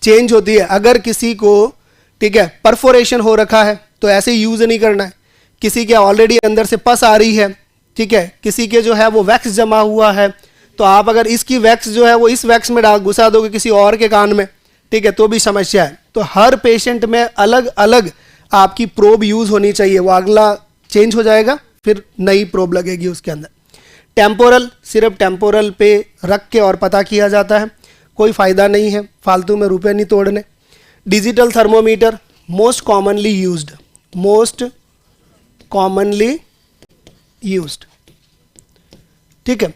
चेंज होती है? अगर किसी को, ठीक है, परफोरेशन हो रखा है तो ऐसे यूज़ नहीं करना है। किसी के ऑलरेडी अंदर से पस आ रही है, ठीक है, किसी के जो है वो वैक्स जमा हुआ है, तो आप अगर इसकी वैक्स जो है वो इस वैक्स में डाल घुसा दोगे किसी और के कान में, ठीक है, तो भी समस्या है। तो हर पेशेंट में अलग अलग आपकी प्रोब यूज होनी चाहिए, वो अगला चेंज हो जाएगा फिर नई प्रोब लगेगी उसके अंदर। टेम्पोरल, सिर्फ टेम्पोरल पे रख के और पता किया जाता है, कोई फ़ायदा नहीं है, फालतू में रुपए नहीं तोड़ने। Digital thermometer most commonly used, most commonly used, ठीक है,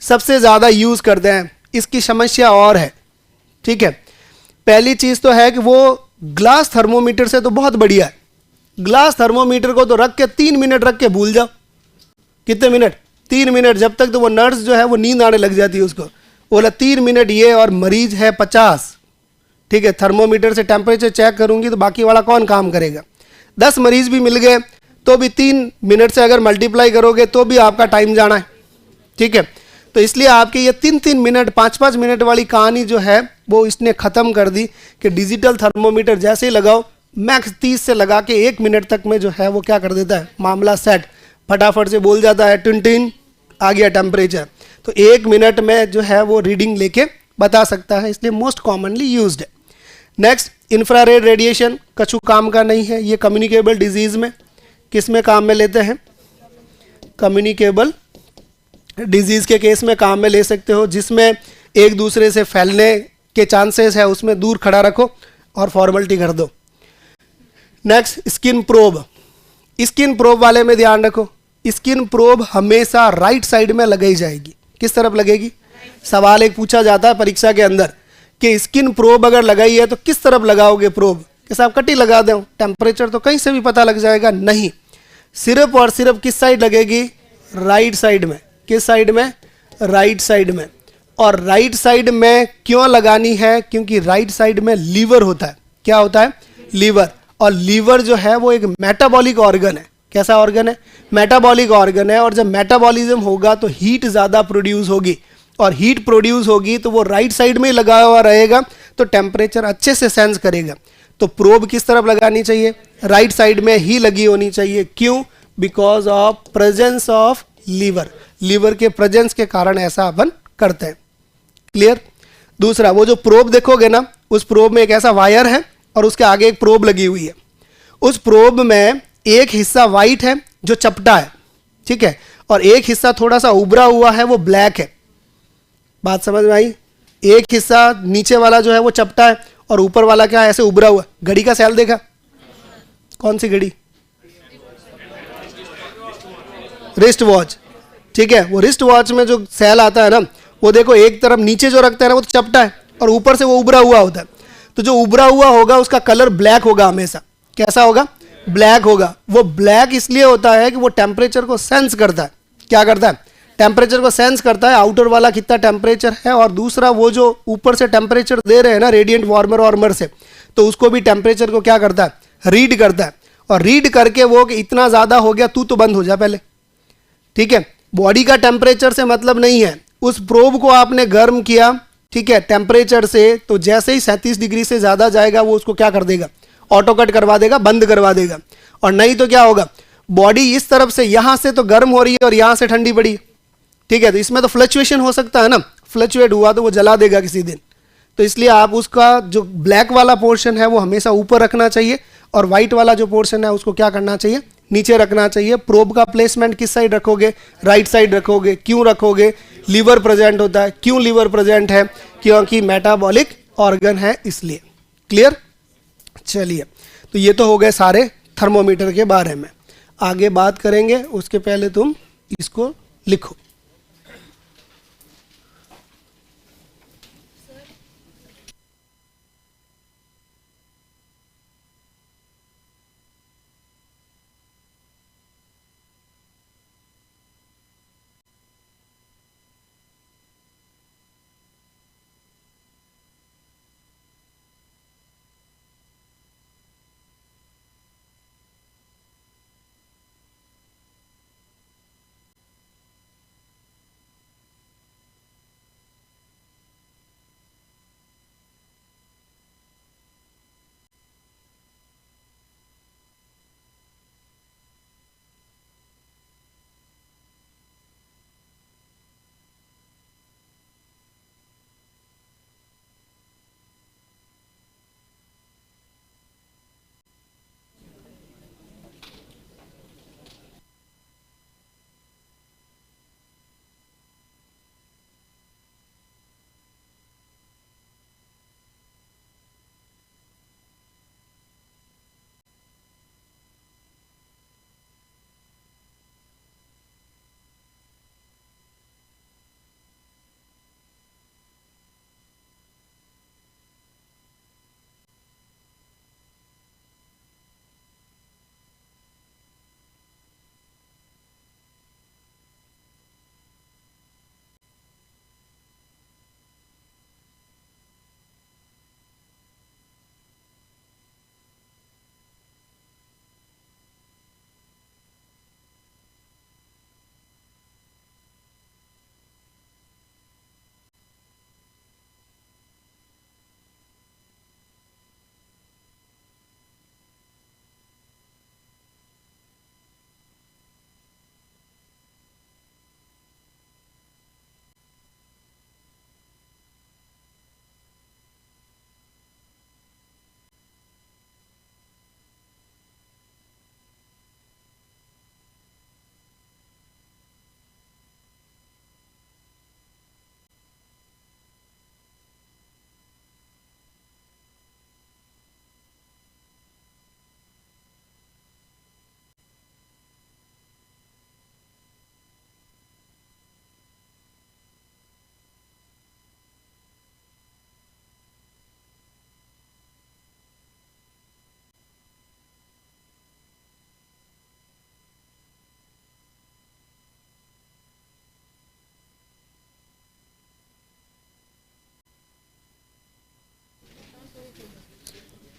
सबसे ज़्यादा यूज करते हैं। इसकी समस्या और है, ठीक है। पहली चीज़ तो है कि वो ग्लास थर्मोमीटर से तो बहुत बढ़िया है। ग्लास थर्मोमीटर को तो रख के 3 मिनट रख के भूल जाओ। कितने मिनट? 3 मिनट। जब तक तो वो नर्स जो है वो नींद आने लग जाती है उसको, बोला 3 मिनट ये, और मरीज है 50, ठीक है। थर्मोमीटर से टेम्परेचर चेक करूंगी तो बाकी वाला कौन काम करेगा? 10 मरीज भी मिल गए तो भी 3 मिनट से अगर मल्टीप्लाई करोगे तो भी आपका टाइम जाना है, ठीक है। तो इसलिए आपके ये 3-3 मिनट 5-5 मिनट वाली कहानी जो है वो इसने ख़त्म कर दी कि डिजिटल थर्मोमीटर जैसे ही लगाओ मैक्स 30 से लगा के 1 मिनट तक में जो है वो क्या कर देता है, मामला सेट, फटाफट से बोल जाता है टिन टिन आ गया टेम्परेचर। तो 1 मिनट में जो है वो रीडिंग लेके बता सकता है, इसलिए मोस्ट कॉमनली यूज्ड है। नेक्स्ट, इंफ्रारेड रेडिएशन कछु काम का नहीं है। ये कम्युनिकेबल डिजीज़ में किस में काम में लेते हैं? कम्युनिकेबल डिजीज़ के केस में काम में ले सकते हो, जिसमें एक दूसरे से फैलने के चांसेस है, उसमें दूर खड़ा रखो और फॉर्मेलिटी कर दो। Next, skin probe. Skin probe वाले में ध्यान रखो, स्किन प्रोब हमेशा राइट साइड में लगाई जाएगी। किस तरफ लगेगी? सवाल एक पूछा जाता है परीक्षा के अंदर कि स्किन प्रोब अगर लगाई है तो किस तरफ लगाओगे प्रोब? कि साहब कटी लगा दो, टेम्परेचर तो कहीं से भी पता लग जाएगा। नहीं, सिर्फ और सिर्फ किस साइड लगेगी? राइट साइड में। किस साइड में? राइट साइड में। और राइट साइड में क्यों लगानी है? क्योंकि राइट साइड में लीवर होता है। क्या होता है? लीवर। और लीवर जो है वो एक मेटाबॉलिक ऑर्गन है। कैसा ऑर्गन है? मेटाबॉलिक ऑर्गन है। और जब मेटाबॉलिज्म होगा तो हीट ज़्यादा प्रोड्यूस होगी, और हीट प्रोड्यूस होगी तो वो राइट साइड में लगा हुआ रहेगा, तो टेम्परेचर अच्छे से सेंस करेगा। तो प्रोब किस तरफ लगानी चाहिए? राइट साइड में ही लगी होनी चाहिए। क्यों? Because of presence of liver. Liver के प्रेजेंस के कारण ऐसा अपन करते हैं। क्लियर? दूसरा, वो जो प्रोब देखोगे ना, उस प्रोब में एक ऐसा वायर है और उसके आगे एक प्रोब लगी हुई है। उस प्रोब में एक हिस्सा वाइट है जो चपटा है, ठीक है, और एक हिस्सा थोड़ा सा उभरा हुआ है, वो ब्लैक है। बात समझ में आई? एक हिस्सा नीचे वाला जो है वो चपटा है और ऊपर वाला क्या है? ऐसे उभरा हुआ। घड़ी का सेल देखा? कौन सी घड़ी? रिस्ट वॉच, ठीक है। वो रिस्ट वॉच में जो सेल आता है ना, वो देखो एक तरफ नीचे जो रखता है ना वो तो चपटा है और ऊपर से वो उभरा हुआ होता है। तो जो उभरा हुआ होगा उसका कलर ब्लैक होगा हमेशा। कैसा होगा? ब्लैक होगा। वो ब्लैक इसलिए होता है कि वो टेम्परेचर को सेंस करता है। क्या करता है? टेम्परेचर को सेंस करता है, आउटर वाला कितना टेम्परेचर है, और दूसरा वो जो ऊपर से टेम्परेचर दे रहे हैं ना रेडिएंट वार्मर वार्मर से, तो उसको भी टेम्परेचर को क्या करता है? रीड करता है। और रीड करके वो कि इतना ज़्यादा हो गया, तू तो बंद हो जा पहले, ठीक है। बॉडी का टेम्परेचर से मतलब नहीं है। उस प्रोब को आपने गर्म किया, ठीक है, टेम्परेचर से, तो जैसे ही 37 डिग्री से ज़्यादा जाएगा वो उसको क्या कर देगा? ऑटो कट करवा देगा, बंद करवा देगा। और नहीं तो क्या होगा? बॉडी इस तरफ से, यहाँ से तो गर्म हो रही है और यहाँ से ठंडी पड़ी, ठीक है, तो इसमें तो फ्लक्चुएशन हो सकता है ना, फ्लक्चुएट हुआ तो वो जला देगा किसी दिन। तो इसलिए आप उसका जो ब्लैक वाला पोर्शन है वो हमेशा ऊपर रखना चाहिए, और वाइट वाला जो पोर्शन है उसको क्या करना चाहिए? नीचे रखना चाहिए। प्रोब का प्लेसमेंट किस साइड रखोगे? राइट साइड रखोगे। क्यों रखोगे? लीवर प्रेजेंट होता है। क्यों लीवर प्रेजेंट है? क्योंकि मेटाबॉलिक ऑर्गन है, इसलिए। क्लियर? चलिए, तो ये तो हो गए सारे थर्मोमीटर के बारे में। आगे बात करेंगे, उसके पहले तुम इसको लिखो।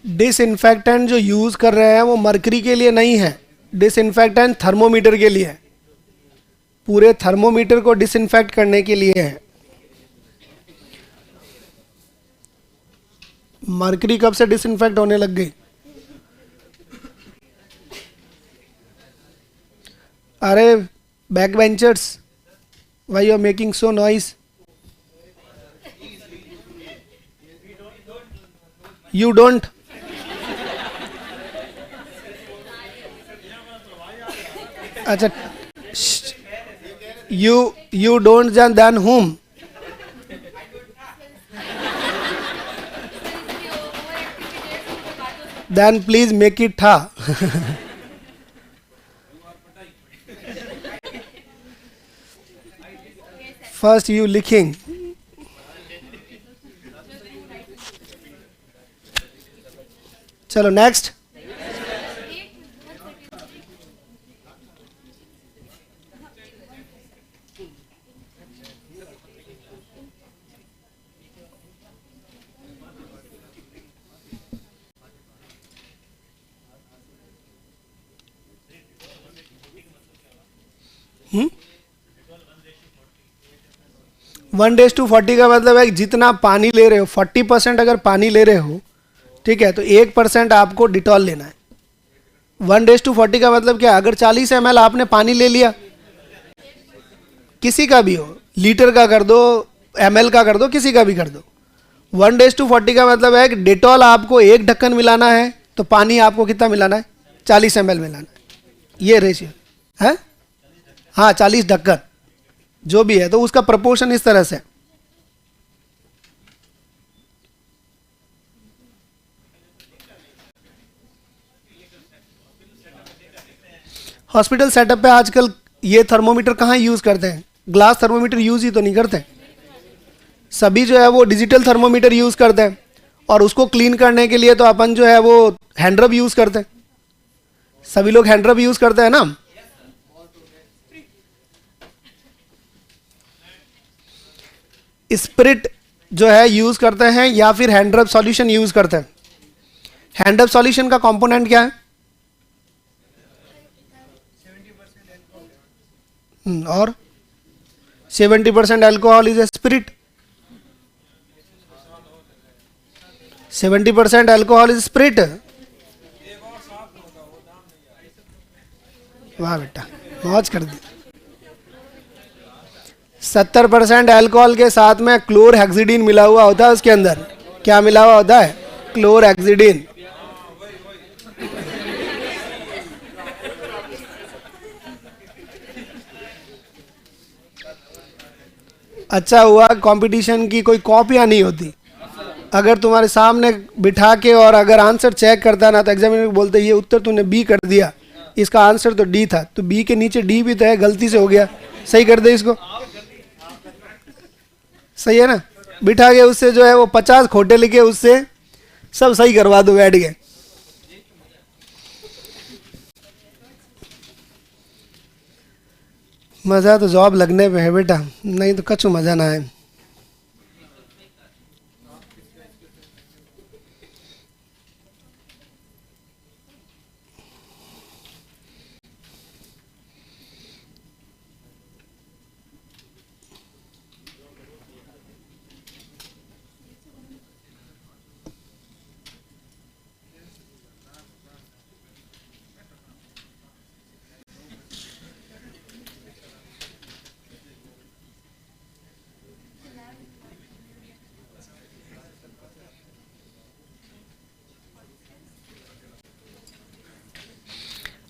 डिसइंफेक्टेंट जो यूज कर रहे हैं वो मरकरी के लिए नहीं है, डिसइंफेक्टेंट थर्मोमीटर के लिए है, पूरे थर्मोमीटर को डिसइंफेक्ट करने के लिए है। मरकरी कब से डिसइंफेक्ट होने लग गई? अरे back benchers, why you are making so noise? You don't? अच्छा, you don't then whom? Then please make it tha. First you लिखें। चलो नेक्स्ट। वन डेज टू 40 का मतलब है जितना पानी ले रहे हो, 40% अगर पानी ले रहे हो, ठीक है, तो 1% आपको डिटॉल लेना है। 1 डेज टू 40 का मतलब क्या? अगर 40 ml आपने पानी ले लिया, किसी का भी हो, लीटर का कर दो, ml का कर दो, किसी का भी कर दो, 1 डेज टू 40 का मतलब है कि डिटॉल आपको 1 ढक्कन मिलाना है, तो पानी आपको कितना मिलाना है? 40 ml मिलाना है। ये रेशियो है। हाँ, 40 ढक्कन जो भी है, तो उसका प्रपोर्शन इस तरह से। हॉस्पिटल सेटअप पे आजकल ये थर्मोमीटर कहाँ यूज करते हैं? ग्लास थर्मोमीटर यूज ही तो नहीं करते, सभी जो है वो डिजिटल थर्मोमीटर यूज करते हैं। और उसको क्लीन करने के लिए तो अपन जो है वो हैंडरब यूज करते हैं, सभी लोग हैंडरब यूज करते हैं ना। स्पिरिट जो है यूज करते हैं या फिर हैंडरब सॉल्यूशन यूज करते हैं। हैंडरब सॉल्यूशन का कंपोनेंट क्या है? और 70% alcohol is a spirit. 70% alcohol is spirit. वाह बेटा, मौज कर दी। 70% अल्कोहल के साथ में क्लोर हेक्सिडीन मिला हुआ होता है, उसके अंदर क्या मिला हुआ होता है? क्लोर हेक्सिडीन। अच्छा हुआ कंपटीशन की कोई कॉपियां नहीं होती। अगर तुम्हारे सामने बिठा के और अगर आंसर चेक करता ना, तो एग्जामिनर बोलते ये उत्तर तूने बी कर दिया, इसका आंसर तो डी था, तो बी के नीचे डी भी तो है, गलती से हो गया, सही कर दे इसको। सही है ना? बिठा के उससे जो है वो 50 खोटे लिखे, उससे सब सही करवा दो बैठ के। मज़ा तो जॉब लगने पे है बेटा, नहीं तो कछु मज़ा ना है।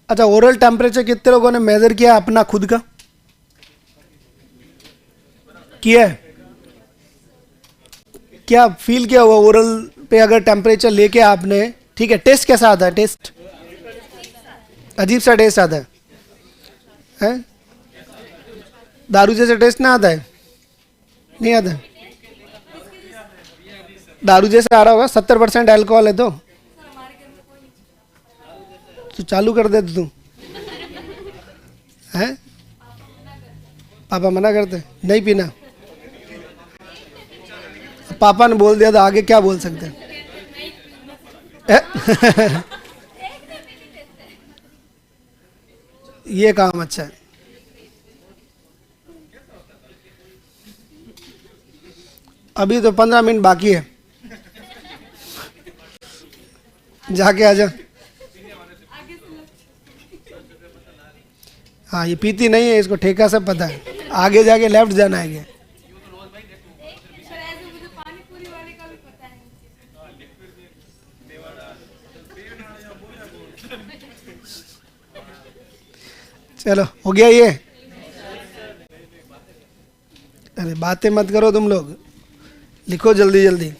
अच्छा, ओरल टेम्परेचर कितने लोगों ने मेजर किया अपना खुद का? किया है? क्या फील किया हुआ ओरल पे अगर टेम्परेचर लेके आपने, ठीक है, टेस्ट कैसा आता है? टेस्ट अजीब सा टेस्ट आता है, हैं? दारू जैसा टेस्ट ना आता है? नहीं आता है? दारू जैसा आ रहा होगा, 70% अल्कोहल है तो चालू कर दे तू, हैं? पापा मना करते नहीं पीना, पापा ने बोल दिया तो आगे क्या बोल सकते हैं? ये काम अच्छा है। अभी तो 15 मिनट बाकी है, जाके आ जा। हाँ, ये पीती नहीं है, इसको ठेका सब पता है, आगे जाके लेफ्ट जाना है। चलो हो गया ये। अरे बातें मत करो तुम लोग, लिखो जल्दी जल्दी।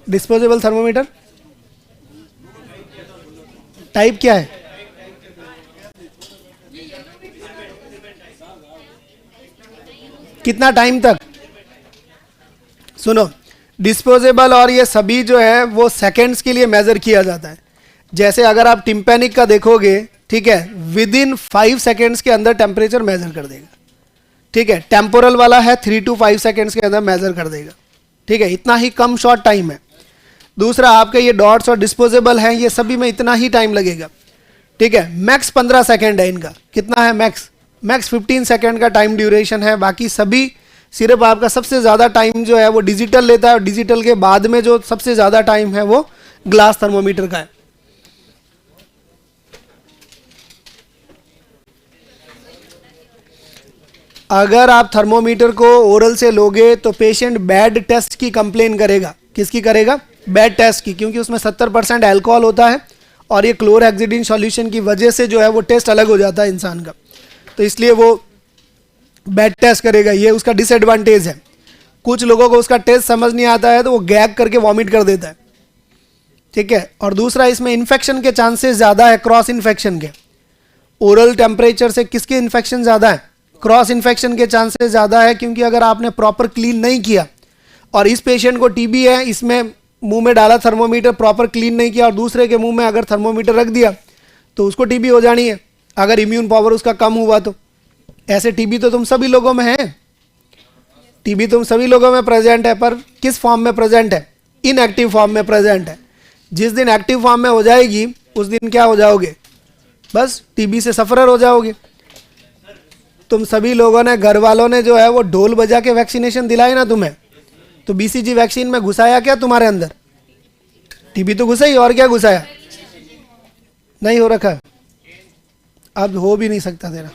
डिस्पोजेबल थर्मोमीटर टाइप क्या है? कितना टाइम तक? सुनो, डिस्पोजेबल और ये सभी जो है वो सेकंड्स के लिए मेजर किया जाता है। जैसे अगर आप टिम्पैनिक का देखोगे, ठीक है, विद इन 5 सेकेंड्स के अंदर टेम्परेचर मेजर कर देगा। ठीक है, टेम्पोरल वाला है 3 to 5 सेकेंड्स के अंदर मेजर कर देगा। ठीक है, इतना ही कम शॉर्ट टाइम है। दूसरा आपके ये डॉट्स और डिस्पोजेबल हैं, ये सभी में इतना ही टाइम लगेगा। ठीक है, मैक्स 15 सेकेंड है इनका। कितना है मैक्स? मैक्स 15 सेकेंड का टाइम ड्यूरेशन है। बाकी सभी सिर्फ आपका सबसे ज़्यादा टाइम जो है वो डिजिटल लेता है, और डिजिटल के बाद में जो सबसे ज़्यादा टाइम है वो ग्लास थर्मोमीटर का है। अगर आप थर्मोमीटर को ओरल से लोगे तो पेशेंट बैड टेस्ट की कंप्लेन करेगा। किसकी करेगा? बैड टेस्ट की, क्योंकि उसमें 70% अल्कोहल होता है और ये क्लोरहेक्सिडिन सॉल्यूशन की वजह से जो है वो टेस्ट अलग हो जाता है इंसान का, तो इसलिए वो बैड टेस्ट करेगा। ये उसका डिसएडवांटेज है। कुछ लोगों को उसका टेस्ट समझ नहीं आता है तो वो गैग करके वॉमिट कर देता है। ठीक है, और दूसरा इसमें इन्फेक्शन के चांसेस ज़्यादा है, क्रॉस इन्फेक्शन के। ओरल टेम्परेचर से किसके इन्फेक्शन ज़्यादा है? क्रॉस इन्फेक्शन के चांसेस ज़्यादा है, क्योंकि अगर आपने प्रॉपर क्लीन नहीं किया और इस पेशेंट को टीबी है, इसमें मुंह में डाला थर्मोमीटर, प्रॉपर क्लीन नहीं किया और दूसरे के मुंह में अगर थर्मोमीटर रख दिया तो उसको टीबी हो जानी है, अगर इम्यून पावर उसका कम हुआ तो। ऐसे टीबी तो तुम सभी लोगों में है, टीबी तुम सभी लोगों में प्रेजेंट है, पर किस फॉर्म में प्रेजेंट है? इनएक्टिव फॉर्म में प्रेजेंट है। जिस दिन एक्टिव फॉर्म में हो जाएगी उस दिन क्या हो जाओगे? बस टीबी से सफरर हो जाओगे। तुम सभी लोगों ने, घर वालों ने जो है वो ढोल बजा के वैक्सीनेशन दिलाई ना तुम्हें, तो बीसीजी वैक्सीन में घुसाया क्या तुम्हारे अंदर? टीबी तो घुसाई, और क्या घुसाया? नहीं हो रखा, अब हो भी नहीं सकता तेरा।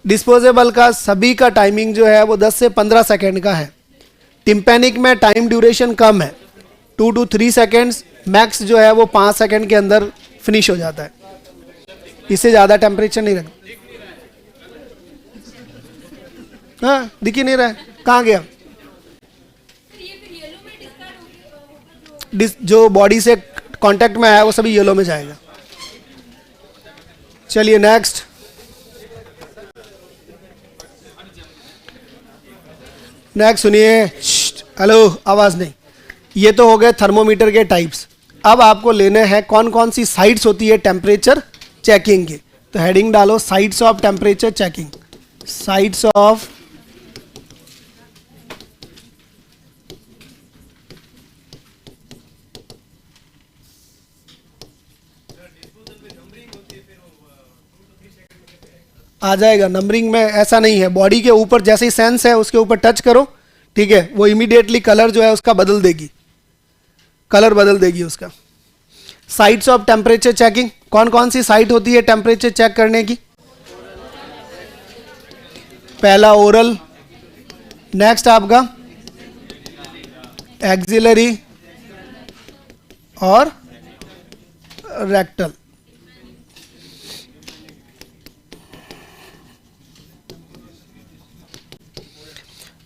डिस्पोजेबल का सभी का टाइमिंग जो है वो 10 से 15 सेकेंड का है। टिम्पैनिक में टाइम ड्यूरेशन कम है, 2 to 3 सेकेंड्स, मैक्स जो है वो 5 सेकेंड के अंदर फिनिश हो जाता है, इससे ज़्यादा टेम्परेचर नहीं रखता। हाँ, दिख ही नहीं रहा है, कहाँ गया? जो बॉडी से कांटेक्ट में आया वो सभी येलो में जाएगा। चलिए नेक्स्ट। नेक्स्ट सुनिए, हेलो, आवाज़ नहीं। ये तो हो गए थर्मोमीटर के टाइप्स। अब आपको लेने हैं कौन कौन सी साइट्स होती है टेम्परेचर चेकिंग की। तो हेडिंग डालो sites of temperature checking. Sites of आ जाएगा। नंबरिंग में ऐसा नहीं है, बॉडी के ऊपर जैसे ही सेंस है उसके ऊपर टच करो, ठीक है, वो इमीडिएटली कलर जो है उसका बदल देगी, कलर बदल देगी उसका। साइट्स ऑफ टेम्परेचर चेकिंग, कौन कौन सी साइट होती है टेम्परेचर चेक करने की? पहला ओरल, नेक्स्ट आपका एक्सिलरी और रेक्टल।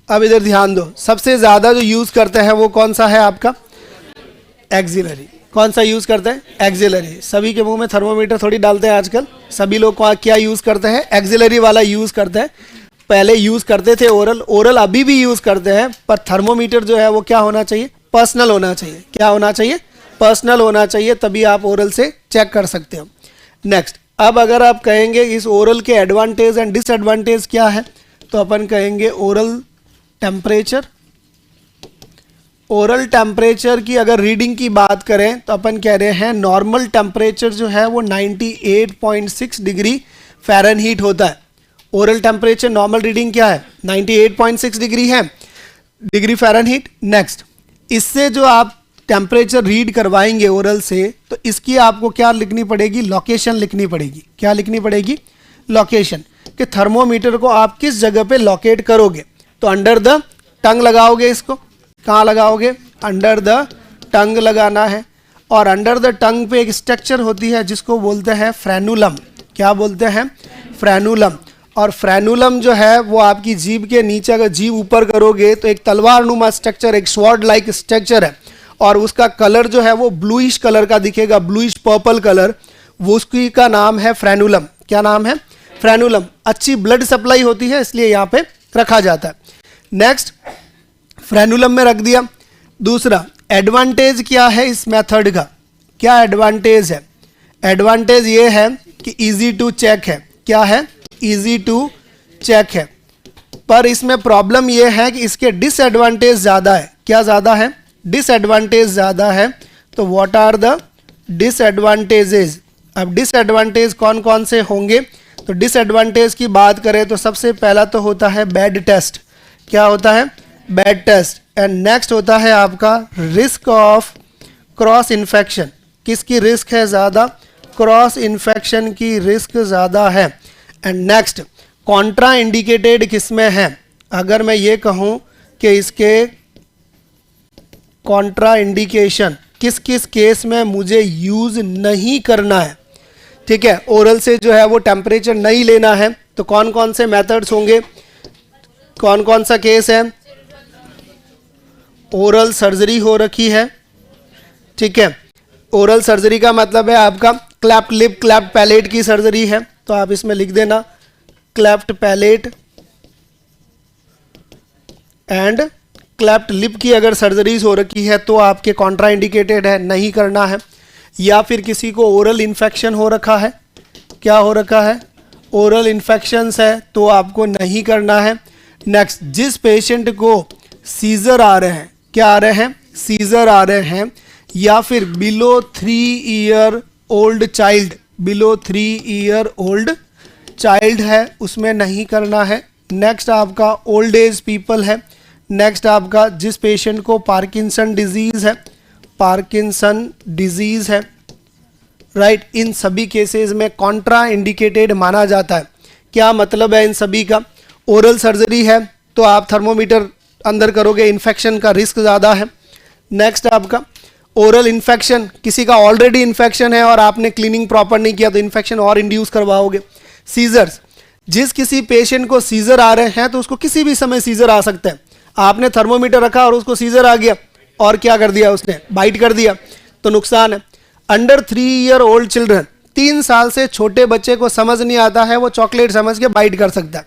अब इधर ध्यान दो, सबसे ज्यादा जो यूज करते हैं वो कौन सा है आपका? एक्सिलरी। कौन सा यूज करते हैं? एक्सिलरी। सभी के मुंह में थर्मोमीटर थोड़ी डालते हैं आजकल, सभी लोग क्या यूज करते हैं? एक्सिलरी वाला यूज करते हैं। पहले यूज करते थे ओरल, ओरल अभी भी यूज करते हैं, पर थर्मोमीटर जो है वो क्या होना चाहिए? पर्सनल होना चाहिए। क्या होना चाहिए? पर्सनल होना चाहिए, तभी आप ओरल से चेक कर सकते हो। नेक्स्ट, अब अगर आप कहेंगे इस ओरल के एडवांटेज एंड डिसएडवांटेज क्या है, तो अपन कहेंगे ओरल टेम्परेचर। ओरल टेम्परेचर की अगर रीडिंग की बात करें तो अपन कह रहे हैं नॉर्मल टेम्परेचर जो है वो 98.6 डिग्री फ़ारेनहीट होता है। ओरल टेम्परेचर नॉर्मल रीडिंग क्या है, 98.6 डिग्री है, डिग्री फ़ारेनहीट। नेक्स्ट, इससे जो आप टेम्परेचर रीड करवाएंगे ओरल से, तो इसकी आपको क्या लिखनी पड़ेगी, लोकेशन लिखनी पड़ेगी। क्या लिखनी पड़ेगी, लोकेशन, कि थर्मोमीटर को आप किस जगह पे लोकेट करोगे। तो अंडर द टंग लगाओगे, इसको कहाँ लगाओगे, अंडर द टंग लगाना है। और अंडर द टंग पे एक स्ट्रक्चर होती है जिसको बोलते हैं फ्रेनुलम। क्या बोलते हैं, फ्रेनुलम। और फ्रेनुलम जो है वो आपकी जीभ के नीचे, अगर जीभ ऊपर करोगे तो एक तलवार नुमा स्ट्रक्चर, एक स्वॉर्ड लाइक स्ट्रक्चर है, और उसका कलर जो है वो ब्लूइश कलर का दिखेगा, ब्लूइश पर्पल कलर, वो उसकी का नाम है फ्रेनुलम। क्या नाम है, फ्रेनुलम। अच्छी ब्लड सप्लाई होती है इसलिए यहाँ पे रखा जाता है। नेक्स्ट, फ्रेनुलम में रख दिया। दूसरा, एडवांटेज क्या है इस मेथड का, क्या एडवांटेज है, एडवांटेज ये है कि इजी टू चेक है। क्या है, इजी टू चेक है। पर इसमें प्रॉब्लम ये है कि इसके डिसएडवांटेज ज़्यादा है। क्या ज़्यादा है, डिसएडवांटेज ज़्यादा है। तो व्हाट आर द डिसएडवांटेजेस। अब डिसएडवांटेज कौन कौन से होंगे, तो डिसएडवांटेज की बात करें तो सबसे पहला तो होता है बैड टेस्ट। क्या होता है, बैड टेस्ट। एंड नेक्स्ट होता है आपका रिस्क ऑफ क्रॉस इन्फेक्शन। किसकी रिस्क है ज़्यादा, क्रॉस इन्फेक्शन की रिस्क ज़्यादा है। एंड नेक्स्ट, कॉन्ट्रा इंडिकेटेड किसमें है, अगर मैं ये कहूँ कि इसके कॉन्ट्रा इंडिकेशन किस किस केस में मुझे यूज़ नहीं करना है, ठीक है, ओरल से जो है वो टेम्परेचर नहीं लेना है, तो कौन कौन से मेथड्स होंगे, कौन कौन सा केस है, ओरल सर्जरी हो रखी है, ठीक है। ओरल सर्जरी का मतलब है आपका क्लैप्ट लिप, क्लैप्ट पैलेट की सर्जरी है, तो आप इसमें लिख देना cleft palate and cleft lip की अगर सर्जरीज हो रखी है तो आपके कॉन्ट्रा इंडिकेटेड है, नहीं करना है। या फिर किसी को ओरल इन्फेक्शन हो रखा है, क्या हो रखा है, ओरल इन्फेक्शंस है, तो आपको नहीं करना है। नेक्स्ट, जिस पेशेंट को सीजर आ रहे हैं, क्या आ रहे हैं, सीजर आ रहे हैं, या फिर below 3 year old child, below 3 year old child है, उसमें नहीं करना है। नेक्स्ट आपका ओल्ड एज पीपल है। नेक्स्ट आपका जिस पेशेंट को पार्किंसन डिजीज़ है, पार्किंसन डिजीज़ है, राइट, इन सभी केसेस में कॉन्ट्रा इंडिकेटेड माना जाता है। क्या मतलब है इन सभी का, ओरल सर्जरी है तो आप थर्मोमीटर अंदर करोगे, इन्फेक्शन का रिस्क ज़्यादा है। नेक्स्ट आपका ओरल इन्फेक्शन, किसी का ऑलरेडी इन्फेक्शन है और आपने क्लीनिंग प्रॉपर नहीं किया तो इन्फेक्शन और इंड्यूस करवाओगे। सीजर्स, जिस किसी पेशेंट को सीजर आ रहे हैं तो उसको किसी भी समय सीजर आ सकता है, आपने थर्मोमीटर रखा और उसको सीजर आ गया और क्या कर दिया उसने, बाइट कर दिया, तो नुकसान है। अंडर 3 ईयर ओल्ड चिल्ड्रन, 3 साल से छोटे बच्चे को समझ नहीं आता है, वो चॉकलेट समझ के बाइट कर सकता है।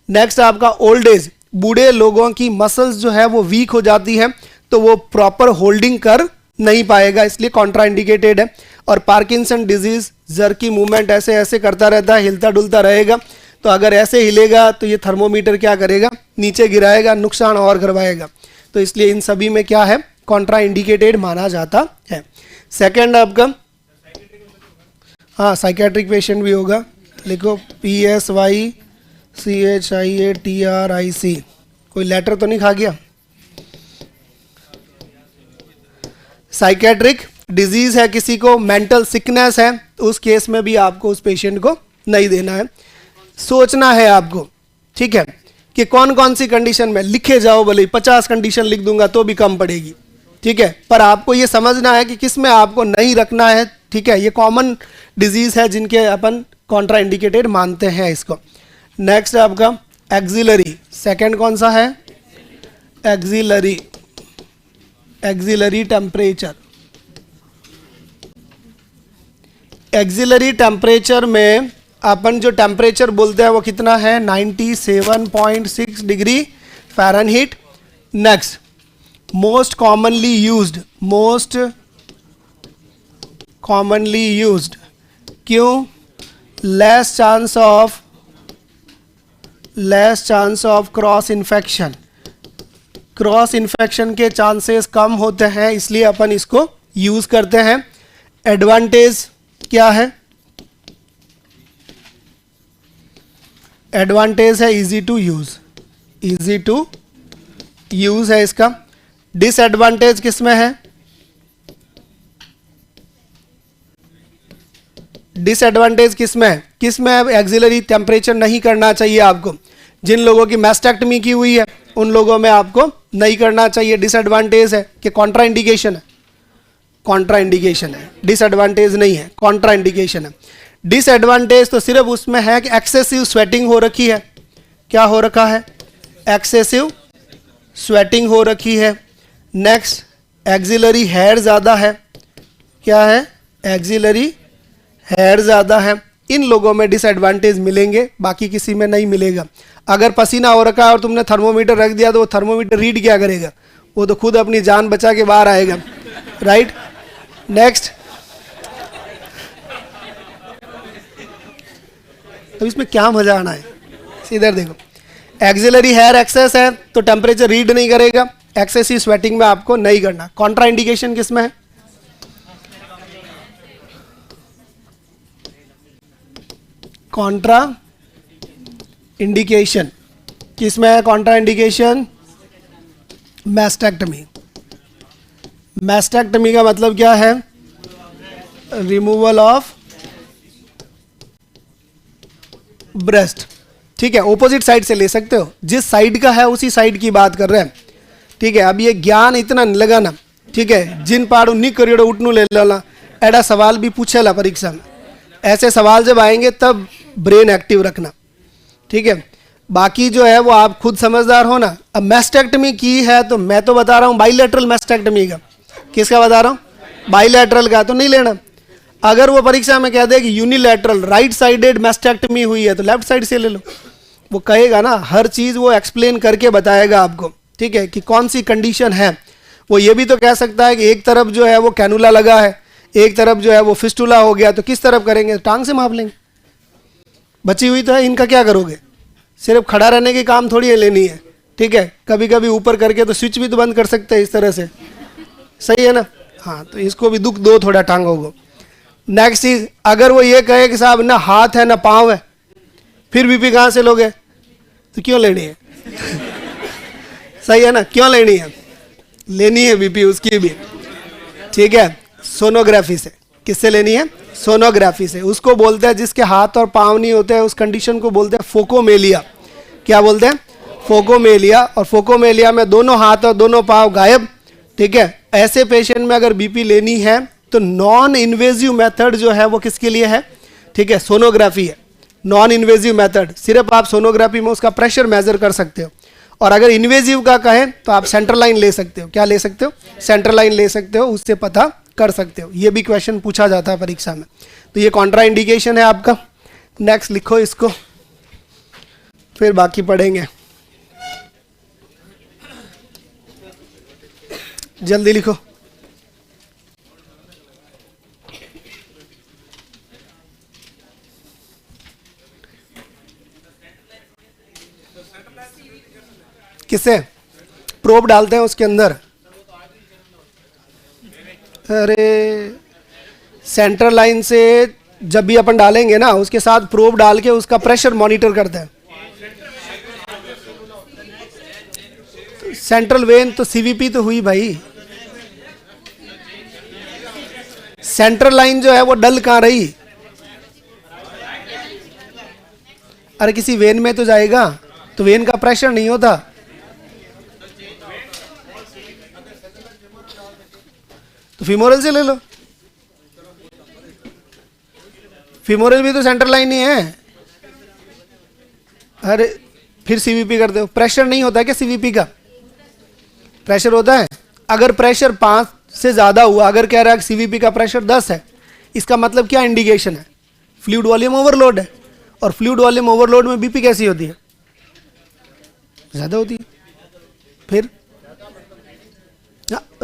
नेक्स्ट आपका ओल्ड एज, बूढ़े लोगों की मसल्स जो है वो वीक हो जाती है तो वो प्रॉपर होल्डिंग कर नहीं पाएगा, इसलिए कॉन्ट्रा इंडिकेटेड है। और पार्किंसन डिजीज, जर्की मूवमेंट, ऐसे ऐसे करता रहता है, हिलता डुलता रहेगा, तो अगर ऐसे हिलेगा तो ये थर्मोमीटर क्या करेगा, नीचे गिराएगा, नुकसान और करवाएगा। तो इसलिए इन सभी में क्या है, कॉन्ट्रा इंडिकेटेड माना जाता है। सेकंड आपका, हाँ साइकेट्रिक पेशेंट भी होगा, लिखो PSYCHIATRIC, कोई लेटर तो नहीं खा गया। साइकेट्रिक डिजीज है, किसी को मेंटल सिकनेस है, तो उस केस में भी आपको उस पेशेंट को नहीं देना है। सोचना है आपको, ठीक है, कि कौन कौन सी कंडीशन में, लिखे जाओ, भले 50 कंडीशन लिख दूंगा तो भी कम पड़ेगी, ठीक है, पर आपको ये समझना है कि किस में आपको नहीं रखना है, ठीक है। ये कॉमन डिजीज है जिनके अपन कॉन्ट्रा इंडिकेटेड मानते हैं इसको। नेक्स्ट आपका एक्सिलरी, सेकंड कौन सा है, axillary, axillary temperature. Axillary temperature में अपन जो टेम्परेचर बोलते हैं वो कितना है, 97.6 degree Fahrenheit. Next, most commonly used, most commonly used, क्यों, less chance of less chance of cross infection, cross infection के चांसेस कम होते हैं, इसलिए अपन इसको यूज करते हैं। एडवांटेज क्या है? एडवांटेज है easy to use, easy to use है इसका। डिसएडवांटेज किसमें है? डिसएडवांटेज किसमें है? किसमें एक्सिलरी टेम्परेचर नहीं करना चाहिए आपको? जिन लोगों की मैस्टेक्टमी की हुई है उन लोगों में आपको नहीं करना चाहिए। डिसएडवांटेज है कि कॉन्ट्रा इंडिकेशन है, कॉन्ट्रा इंडिकेशन है, डिसएडवांटेज नहीं है, कॉन्ट्रा इंडिकेशन है। डिसएडवांटेज तो सिर्फ उसमें है कि एक्सेसिव स्वेटिंग हो रखी है। क्या हो रखा है? एक्सेसिव स्वेटिंग हो रखी है। नेक्स्ट, एक्सिलरी हेयर ज़्यादा है। क्या है? एक्सिलरी हेयर ज़्यादा है। इन लोगों में डिसएडवांटेज मिलेंगे, बाकी किसी में नहीं मिलेगा। अगर पसीना हो रखा है और तुमने थर्मोमीटर रख दिया तो वो थर्मोमीटर रीड क्या करेगा? वो तो खुद अपनी जान बचा के बाहर आएगा, राइट? नेक्स्ट, तो इसमें क्या मजा आना है? इधर देखो, एक्सिलरी हेयर एक्सेस है तो टेम्परेचर रीड नहीं करेगा, एक्सेसिव स्वेटिंग में आपको नहीं करना। कॉन्ट्रा इंडिकेशन किसमें है? कॉन्ट्रा इंडिकेशन किसमें है? Contra indication mastectomy. मैस्टेक्टमी का मतलब क्या है? Removal of breast. ठीक है, ओपोजिट साइड से ले सकते हो, जिस साइड का है उसी साइड की बात कर रहे हैं। ठीक है, अब ये ज्ञान इतना नहीं लगाना, ठीक है? जिन पाड़ू नहीं करियो उठनू ले लेना, एडा सवाल भी पूछेला परीक्षा में। ऐसे सवाल जब आएंगे तब ब्रेन एक्टिव रखना, ठीक है? बाकी जो है वो आप खुद समझदार हो ना। अब मैस्टेक्टमी की है तो मैं तो बता रहा हूँ बाइलेटरल मैस्टेक्टमी का। किसका बता रहा हूँ? बाइलेटरल का, तो नहीं लेना। अगर वो परीक्षा में कह दे कि यूनिलैटरल राइट साइडेड मैस्टेक्टमी हुई है तो लेफ्ट साइड से ले लो। वो कहेगा ना, हर चीज़ वो एक्सप्लेन करके बताएगा आपको, ठीक है, कि कौन सी कंडीशन है। वो ये भी तो कह सकता है कि एक तरफ जो है वो कैनुला लगा है, एक तरफ जो है वो फिस्टुला हो गया, तो किस तरफ करेंगे? टांग से माप लेंगे। बची हुई तो है, इनका क्या करोगे? सिर्फ खड़ा रहने के काम थोड़ी है लेनी है, ठीक है? कभी कभी ऊपर करके तो स्विच भी तो बंद कर सकते हैं इस तरह से, सही है ना? हाँ, तो इसको भी दुख दो थोड़ा टांगों को। नेक्स्ट चीज, अगर वो ये कहे कि साहब ना हाथ है ना पाँव है, फिर बीपी कहाँ से लोगे? तो क्यों लेनी है? सही है ना? क्यों लेनी है? लेनी है बीपी उसकी भी, ठीक है? सोनोग्राफी से। किससे लेनी है? सोनोग्राफी से। उसको बोलते हैं जिसके हाथ और पाँव नहीं होते हैं, उस कंडीशन को बोलते हैं फोकोमेलिया। क्या बोलते हैं? फोकोमेलिया। और फोकोमेलिया में दोनों हाथ और दोनों पाँव गायब, ठीक है? ऐसे पेशेंट में अगर बीपी लेनी है तो नॉन इन्वेजिव मेथड जो है वो किसके लिए है? ठीक है, सोनोग्राफी है। नॉन इन्वेजिव मेथड, सिर्फ आप सोनोग्राफी में उसका प्रेशर मेजर कर सकते हो। और अगर इन्वेजिव का कहें तो आप सेंट्रल लाइन ले सकते हो। क्या ले सकते हो? सेंट्रल लाइन ले सकते हो, उससे पता कर सकते हो। ये भी क्वेश्चन पूछा जाता है परीक्षा में। तो ये कॉन्ट्रा इंडिकेशन है आपका। नेक्स्ट लिखो इसको, फिर बाकी पढ़ेंगे। जल्दी लिखो। किससे? प्रोब डालते हैं उसके अंदर। अरे सेंट्रल लाइन से जब भी अपन डालेंगे ना, उसके साथ प्रोब डाल के उसका प्रेशर मॉनिटर करते हैं। सेंट्रल वेन तो सीवीपी तो हुई भाई। सेंट्रल लाइन जो है वो डल कहाँ रही? अरे किसी वेन में तो जाएगा, तो वेन का प्रेशर नहीं होता। तो फीमोरल से ले लो। फीमोरल भी तो सेंट्रल लाइन ही है। अरे फिर सीवीपी करते हो। प्रेशर नहीं होता क्या सीवीपी का? प्रेशर होता है। अगर प्रेशर 5 से ज़्यादा हुआ, अगर कह रहा है कि सीवीपी का प्रेशर 10 है, इसका मतलब क्या इंडिकेशन है? फ्लूइड वॉल्यूम ओवरलोड है। और फ्लूइड वॉल्यूम ओवरलोड में बीपी कैसी होती है? ज़्यादा होती है। फिर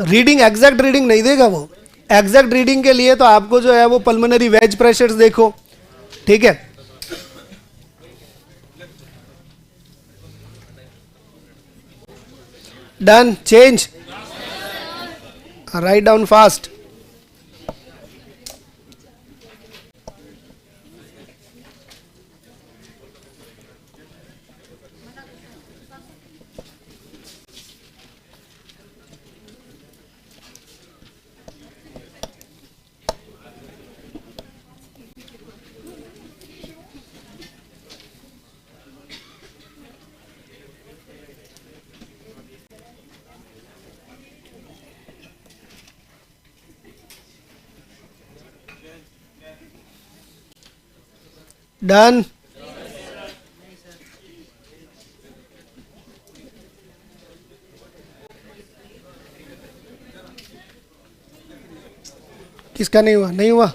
रीडिंग, एग्जैक्ट रीडिंग नहीं देगा वो। एग्जैक्ट रीडिंग के लिए तो आपको जो है वो पल्मोनरी वेज प्रेशर्स देखो, ठीक है? Done. Change. Write down fast. Done. किसका नहीं हुआ? नहीं हुआ.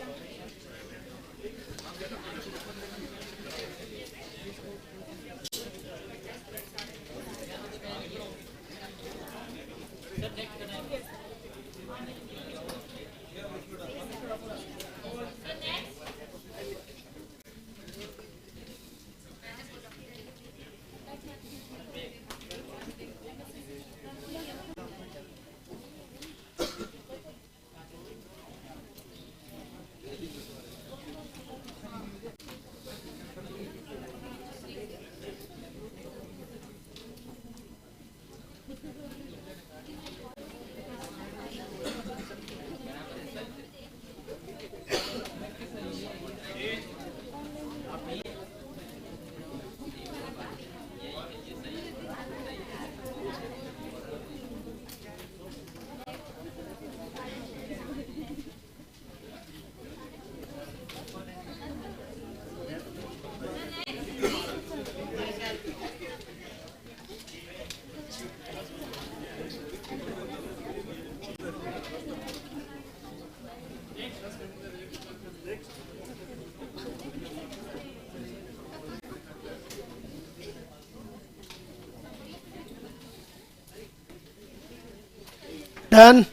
Done.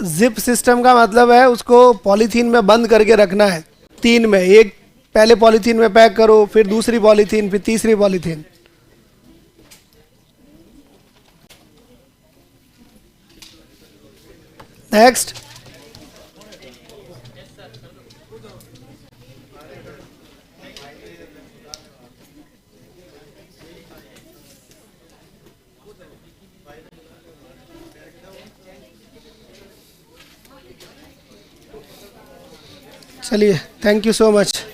जिप सिस्टम का मतलब है उसको पॉलीथीन में बंद करके रखना है. 3 में, एक पहले पॉलीथीन में पैक करो, फिर दूसरी पॉलीथीन, फिर तीसरी पॉलीथीन. नेक्स्ट. चलिए, थैंक यू सो मच.